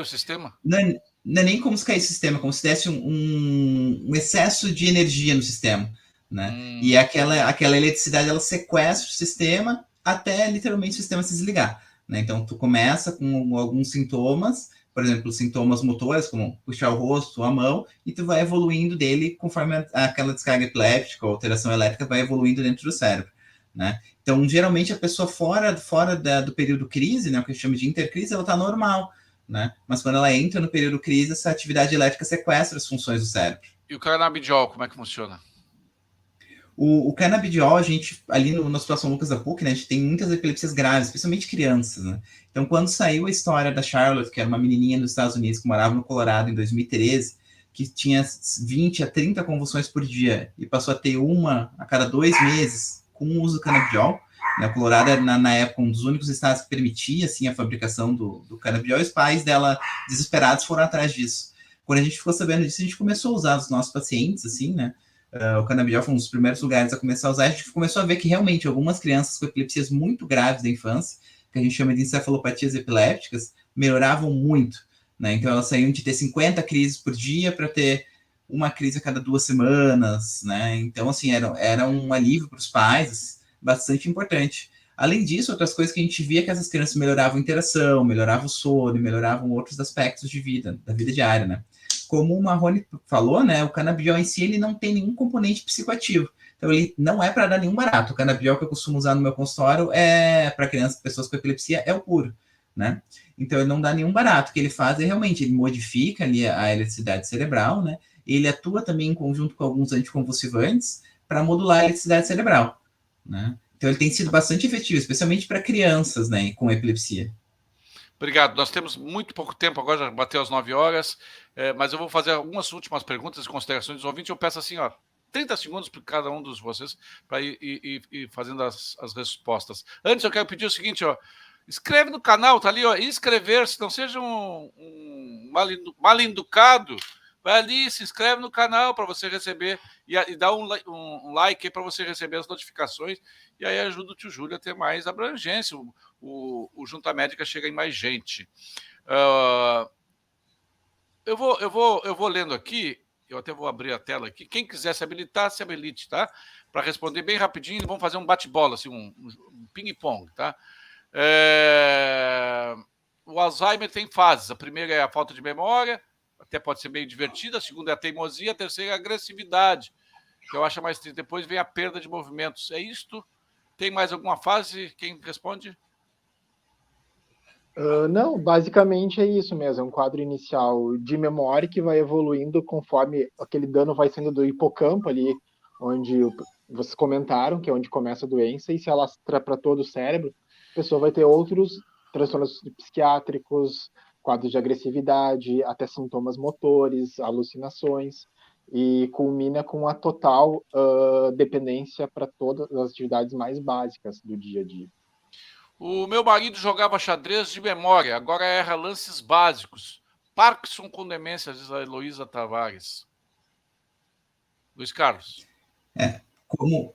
sistema?
Não é nem como se caísse o sistema, como se desse um excesso de energia no sistema, né? E aquela eletricidade, ela sequestra o sistema até, literalmente, o sistema se desligar, né? Então, tu começa com alguns sintomas, por exemplo, sintomas motores, como puxar o rosto, a mão, e tu vai evoluindo dele conforme aquela descarga epiléptica ou alteração elétrica vai evoluindo dentro do cérebro, né? Então, geralmente, a pessoa fora do período crise, né, o que a gente chama de intercrise, ela tá normal, né? Mas quando ela entra no período crise, essa atividade elétrica sequestra as funções do cérebro.
E o canabidiol, como é que funciona?
O canabidiol, a gente, ali no Hospital São Lucas da PUC, né, a gente tem muitas epilepsias graves, especialmente crianças, né? Então, quando saiu a história da Charlotte, que era uma menininha nos Estados Unidos que morava no Colorado em 2013, que tinha 20 a 30 convulsões por dia e passou a ter uma a cada 2 meses com o uso do canabidiol, né? O Colorado era, na época, um dos únicos estados que permitia, assim, a fabricação do canabidiol, e os pais dela, desesperados, foram atrás disso. Quando a gente ficou sabendo disso, a gente começou a usar os nossos pacientes, assim, né? O canabidiol foi um dos primeiros lugares a começar a usar. A gente começou a ver que realmente algumas crianças com epilepsias muito graves da infância, que a gente chama de encefalopatias epilépticas, melhoravam muito, né? Então elas saíam de ter 50 crises por dia para ter uma crise a cada 2 semanas, né? Então, assim, era um alívio para os pais bastante importante. Além disso, outras coisas que a gente via que essas crianças melhoravam a interação, melhoravam o sono, melhoravam outros aspectos de vida, da vida diária, né? Como o Marrone falou, né, o canabidiol em si ele não tem nenhum componente psicoativo. Então, ele não é para dar nenhum barato. O canabidiol que eu costumo usar no meu consultório é para crianças, pessoas com epilepsia, é o puro, né? Então, ele não dá nenhum barato. O que ele faz é realmente, ele modifica ali a eletricidade cerebral, né? Ele atua também em conjunto com alguns anticonvulsivantes para modular a eletricidade cerebral, né? Então, ele tem sido bastante efetivo, especialmente para crianças, né, com epilepsia.
Obrigado. Nós temos muito pouco tempo agora, já bateu as 9 horas, mas eu vou fazer algumas últimas perguntas e considerações dos ouvintes. Eu peço assim, 30 segundos para cada um de vocês para ir fazendo as respostas. Antes, eu quero pedir o seguinte, inscreve no canal, tá ali, inscrever-se, não seja um mal educado. Vai ali, se inscreve no canal para você receber e dá um like aí para você receber as notificações e aí ajuda o tio Júlio a ter mais abrangência. O Junta Médica chega em mais gente. Eu vou lendo aqui, eu até vou abrir a tela aqui. Quem quiser se habilitar, se habilite, tá? Para responder bem rapidinho, vamos fazer um bate-bola, assim, um ping-pong, tá? O Alzheimer tem fases. A primeira é a falta de memória, até pode ser meio divertida. A segunda é a teimosia, a terceira é a agressividade, que eu acho mais triste. Depois vem a perda de movimentos. É isto? Tem mais alguma fase? Quem responde?
Não, basicamente é isso mesmo. É um quadro inicial de memória que vai evoluindo conforme aquele dano vai sendo do hipocampo ali, onde vocês comentaram, que é onde começa a doença, e se alastra para todo o cérebro, a pessoa vai ter outros transtornos psiquiátricos, quadros de agressividade, até sintomas motores, alucinações, e culmina com a total dependência para todas as atividades mais básicas do dia a dia.
O meu marido jogava xadrez de memória, agora erra lances básicos. Parkinson com demência, diz a Heloísa Tavares. Luiz Carlos.
Como...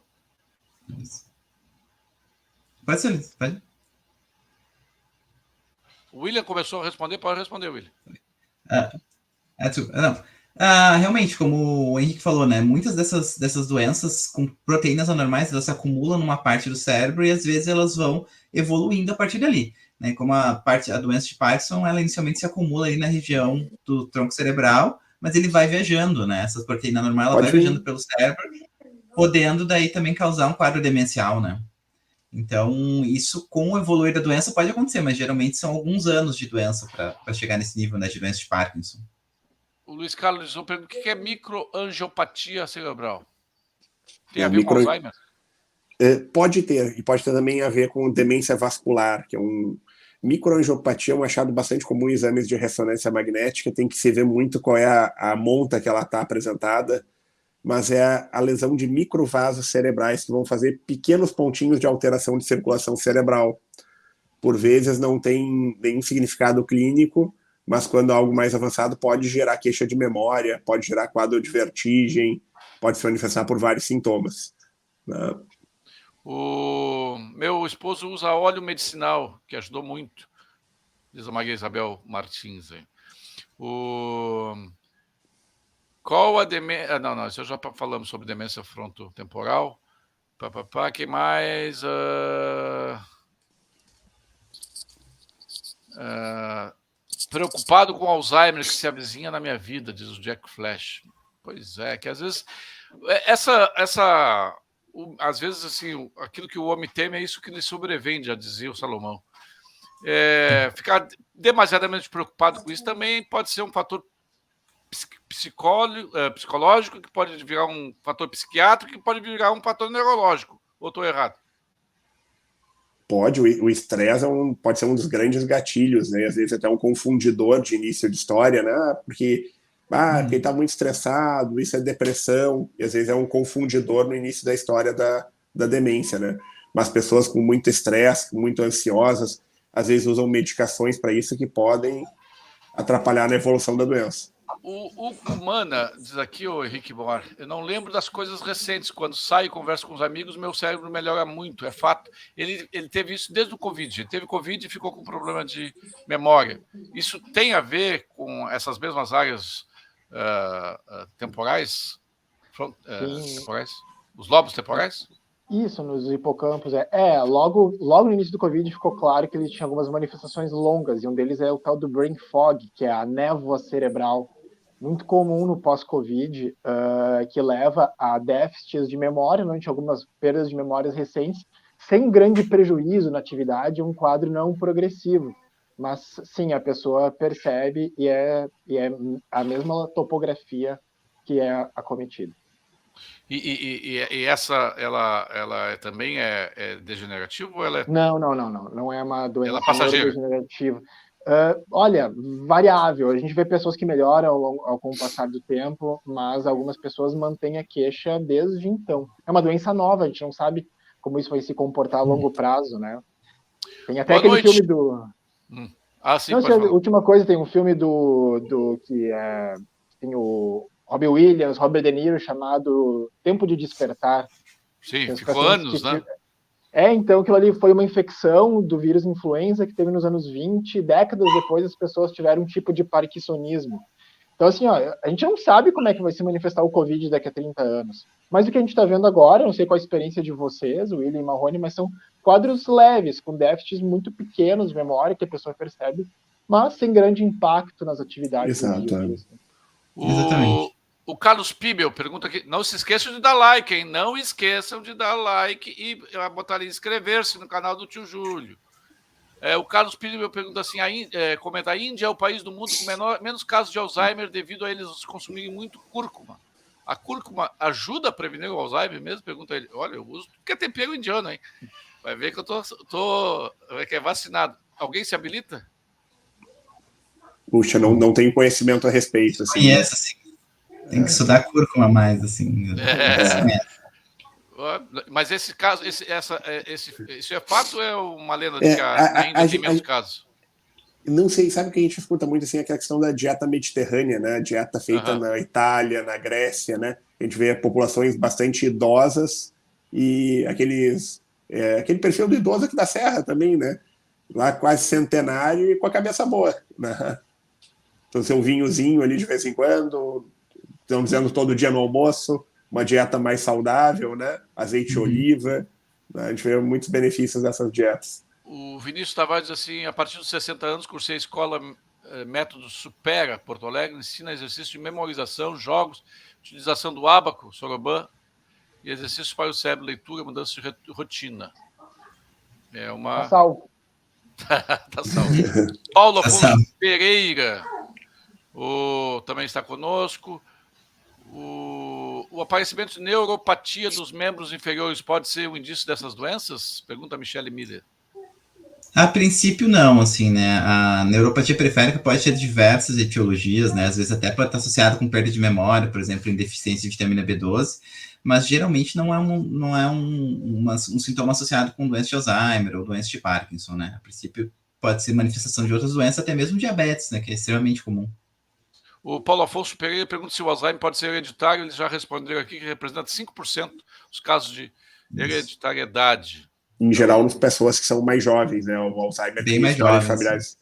Pode ser, Luiz, pode.
O William começou a responder, pode responder, William.
Realmente, como o Henrique falou, né, muitas dessas doenças com proteínas anormais, elas se acumulam numa parte do cérebro e às vezes elas vão evoluindo a partir dali, né, como a doença de Parkinson, ela inicialmente se acumula aí na região do tronco cerebral, mas ele vai viajando, né, essa proteína anormal, ela vai viajando pelo cérebro, podendo daí também causar um quadro demencial, né. Então, isso com o evoluir da doença pode acontecer, mas geralmente são alguns anos de doença para chegar nesse nível, né, de doença de Parkinson.
O Luiz Carlos pergunta o que é microangiopatia cerebral? Tem a ver com Alzheimer?
Pode ter, e pode ter também a ver com demência vascular, que é microangiopatia é um achado bastante comum em exames de ressonância magnética, tem que se ver muito qual é a monta que ela está apresentada, mas é a lesão de microvasos cerebrais que vão fazer pequenos pontinhos de alteração de circulação cerebral. Por vezes não tem nenhum significado clínico, mas quando algo mais avançado pode gerar queixa de memória, pode gerar quadro de vertigem, pode se manifestar por vários sintomas. Né?
O meu esposo usa óleo medicinal, que ajudou muito, diz a Maria Isabel Martins. Qual a demência... Não, isso já falamos sobre demência frontotemporal. Que mais? Preocupado com Alzheimer que se avizinha na minha vida, diz o Jack Flash. Pois é, que às vezes às vezes assim, aquilo que o homem teme é isso que lhe sobrevém, já dizia o Salomão. Ficar demasiadamente preocupado com isso também pode ser um fator psicológico, que pode virar um fator psiquiátrico, que pode virar um fator neurológico. Ou estou errado?
Pode, o estresse pode ser um dos grandes gatilhos, né? Às vezes até um confundidor de início de história, né? Porque quem está muito estressado, isso é depressão, e às vezes é um confundidor no início da história da demência, né? Mas pessoas com muito estresse, muito ansiosas, às vezes usam medicações para isso que podem atrapalhar na evolução da doença.
O Humana diz aqui, o Henrique Bor, eu não lembro das coisas recentes. Quando saio e converso com os amigos, meu cérebro melhora muito, é fato. Ele teve isso desde o Covid. Ele teve Covid e ficou com problema de memória. Isso tem a ver com essas mesmas áreas temporais? Temporais? Os lobos temporais?
Isso, nos hipocampos. Logo no início do Covid ficou claro que ele tinha algumas manifestações longas, e um deles é o tal do brain fog, que é a névoa cerebral, muito comum no pós-Covid, que leva a déficits de memória, normalmente algumas perdas de memórias recentes, sem grande prejuízo na atividade, um quadro não progressivo. Mas, sim, a pessoa percebe e é a mesma topografia que é acometida.
E essa, ela também é degenerativa ou ela é...
Não é uma doença
neurodegenerativa.
Olha, variável. A gente vê pessoas que melhoram com o passar do tempo, mas algumas pessoas mantêm a queixa desde então. É uma doença nova, a gente não sabe como isso vai se comportar a longo prazo, né? Tem até aquele filme do...
sim,
a última coisa, tem um filme que tem o Robin Williams, Robert De Niro, chamado Tempo de Despertar.
Sim, ficou anos, né?
Então aquilo ali foi uma infecção do vírus influenza que teve nos anos 20, décadas depois as pessoas tiveram um tipo de parkinsonismo. Então, assim, a gente não sabe como é que vai se manifestar o Covid daqui a 30 anos. Mas o que a gente está vendo agora, não sei qual a experiência de vocês, o William e Marrone, mas são quadros leves, com déficits muito pequenos de memória que a pessoa percebe, mas sem grande impacto nas atividades do dia a dia.
Exatamente.
O Carlos Pibel pergunta aqui, não se esqueçam de dar like, hein? Não esqueçam de dar like e botar ali inscrever-se no canal do Tio Júlio. O Carlos Pibel pergunta assim, comenta, a Índia é o país do mundo com menos casos de Alzheimer devido a eles consumirem muito cúrcuma. A cúrcuma ajuda a prevenir o Alzheimer mesmo? Pergunta ele. Olha, eu uso porque é tempero indiano, hein? Vai ver que eu tô vacinado. Alguém se habilita?
Puxa, não tenho conhecimento a respeito. Assim.
Conheço, assim. Tem que estudar cúrcuma mais, assim.
Mas esse caso, isso é fato ou é uma lenda de que ainda tem menos casos?
Não sei, sabe que a gente escuta muito assim, aquela questão da dieta mediterrânea, né? Dieta feita na Itália, na Grécia, né? A gente vê populações bastante idosas e aquele perfil do idoso aqui da Serra também, né? Lá quase centenário e com a cabeça boa, né? Então, seu vinhozinho ali de vez em quando, estão dizendo todo dia no almoço, uma dieta mais saudável, né? Azeite de oliva, né? A gente vê muitos benefícios dessas dietas.
O Vinícius Tavares diz assim, a partir dos 60 anos, cursei a escola Método Supera, Porto Alegre, ensina exercício de memorização, jogos, utilização do ábaco, soroban, e exercícios para o cérebro, leitura, mudança de rotina. É uma...
Tá salvo.
Tá salvo. Paulo Afonso Pereira também está conosco. O aparecimento de neuropatia dos membros inferiores pode ser um indício dessas doenças? Pergunta a Michele Miller.
A princípio, não, assim, né? A neuropatia periférica pode ter diversas etiologias, né? Às vezes até pode estar associado com perda de memória, por exemplo, em deficiência de vitamina B12, mas geralmente não é um sintoma associado com doença de Alzheimer ou doença de Parkinson, né? A princípio, pode ser manifestação de outras doenças, até mesmo diabetes, né? Que é extremamente comum.
O Paulo Afonso Pereira pergunta se o Alzheimer pode ser hereditário. Eles já responderam aqui que representa 5% dos casos de hereditariedade.
Em geral, nas pessoas que são mais jovens, né? O Alzheimer
bem mais jovens,
familiares,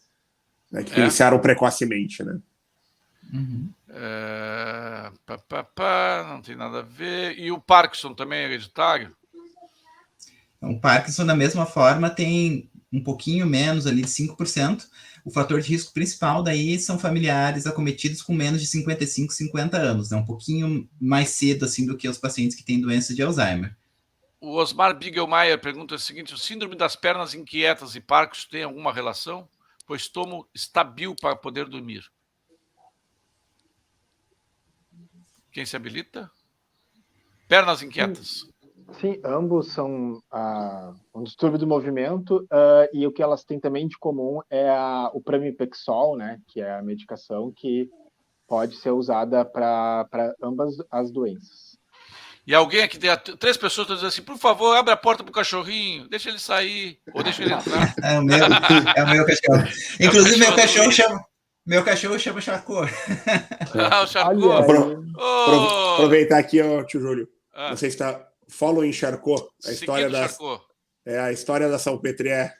né? Que iniciaram precocemente, né?
Não tem nada a ver. E o Parkinson também é hereditário?
Então, o Parkinson, da mesma forma, tem um pouquinho menos ali de 5%. O fator de risco principal daí são familiares acometidos com menos de 55, 50 anos, né? Um pouquinho mais cedo assim do que os pacientes que têm doença de Alzheimer.
O Osmar Bigelmeier pergunta o seguinte, o síndrome das pernas inquietas e Parkinson tem alguma relação? Pois tomo Stabil para poder dormir. Quem se habilita? Pernas inquietas.
Sim, ambos são um distúrbio do movimento e o que elas têm também de comum é o pramipexol, né, que é a medicação que pode ser usada para ambas as doenças.
E alguém aqui, 3 pessoas estão dizendo assim, por favor, abre a porta para o cachorrinho, deixa ele sair, ou deixa ele entrar.
É o meu cachorro. Inclusive, meu cachorro chama... Meu cachorro chama Charcot.
O Charcot.
Aproveitar aqui, ó, tio Júlio.
Ah.
Você está following Charcot,
Charcot.
A história da Salpêtrière.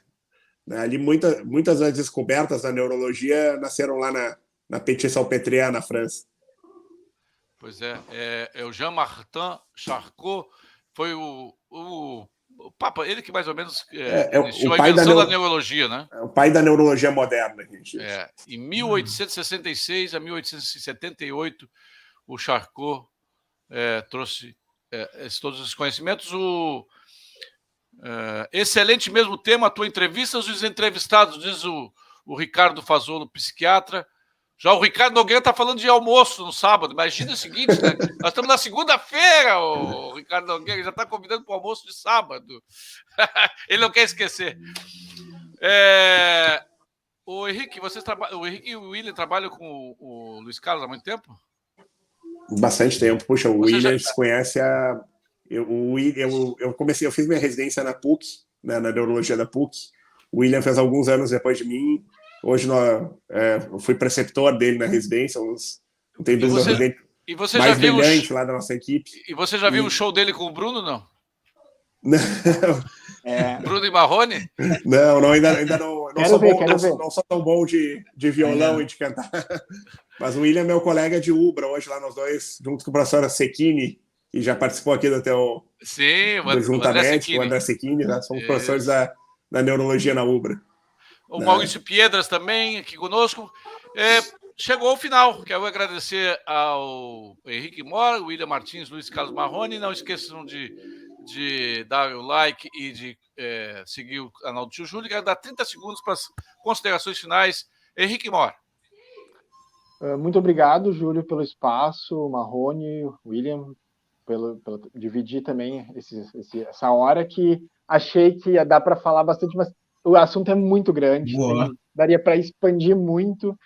Né? Ali muitas das descobertas da neurologia nasceram lá na Petit Salpêtrière, na França.
Pois é o Jean-Martin Charcot, foi o Papa, ele que mais ou menos iniciou a invenção da neurologia, né?
É o pai da neurologia moderna, gente.
Em 1866 a 1878, o Charcot trouxe todos os conhecimentos. Excelente mesmo tema, a tua entrevista, os entrevistados, diz o Ricardo Fazolo, psiquiatra. Já o Ricardo Nogueira está falando de almoço no sábado. Imagina o seguinte, né? Nós estamos na segunda-feira, o Ricardo Nogueira já está convidando para o almoço de sábado. Ele não quer esquecer. O Henrique, o Henrique e o William trabalham com o Luiz Carlos há muito tempo?
Bastante tempo. Puxa, o William conhece eu fiz minha residência na PUC, né, na neurologia da PUC. O William fez alguns anos depois de mim. Hoje eu fui preceptor dele na residência. Não tem dúvida, mais brilhante lá da nossa equipe.
E você já viu o show dele com o Bruno, não?
Não.
Bruno e Marrone?
Não, ainda não sou tão bom de violão e de cantar. Mas o William é meu colega de Ubra, hoje lá nós dois, junto com a professora Secchini, que já participou aqui do Juntamente, o André Secchini, né? Somos professores da neurologia na Ubra.
O Maurício Piedras também aqui conosco. Chegou ao final. Quero agradecer ao Henrique Mora, William Martins, Luiz Carlos Marrone. Não esqueçam de dar o like e de seguir o canal do Tio Júlio. Quero dar 30 segundos para as considerações finais. Henrique Mora.
Muito obrigado, Júlio, pelo espaço, Marrone, William, pelo dividir também essa hora que achei que ia dar para falar bastante, mas o assunto é muito grande, daria para expandir muito,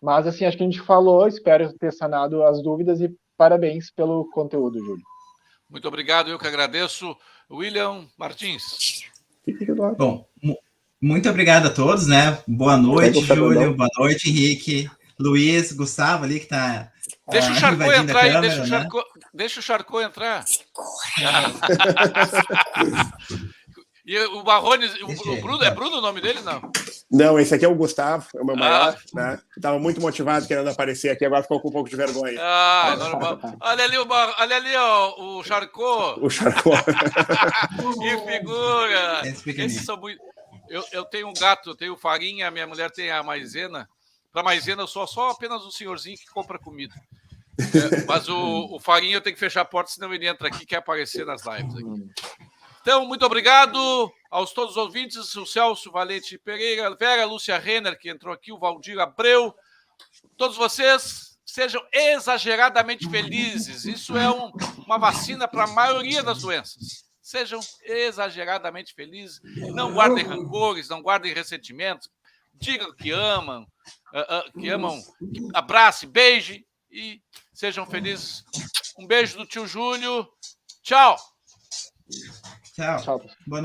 mas assim, acho que a gente falou, espero ter sanado as dúvidas e parabéns pelo conteúdo, Júlio.
Muito obrigado, eu que agradeço. William Martins.
Bom, muito obrigado a todos, né? Boa noite, Júlio, boa noite, Henrique, Luiz, Gustavo ali que está
deixa o Charcot entrar aí, deixa o Charcot entrar. E o Marrone, o Bruno, é Bruno o nome dele, não?
Não, esse aqui é o Gustavo, é o meu maior, né? Estava muito motivado querendo aparecer aqui, agora ficou com um pouco de vergonha.
Normal. Olha ali o Charcot.
O Charcot.
Que figura! Esses são muito... Eu tenho um gato, eu tenho o Farinha, minha mulher tem a Maisena. Para Maisena eu sou só apenas um senhorzinho que compra comida. Mas o Farinha eu tenho que fechar a porta, senão ele entra aqui e quer aparecer nas lives aqui. Então, muito obrigado aos todos os ouvintes, o Celso Valente Pereira, Vera Lúcia Renner, que entrou aqui, o Valdir Abreu. Todos vocês sejam exageradamente felizes. Isso é uma vacina para a maioria das doenças. Sejam exageradamente felizes. Não guardem rancores, não guardem ressentimentos. Digam que amam, abrace, beije e sejam felizes. Um beijo do tio Júlio. Tchau.
Tchau. Boa noite.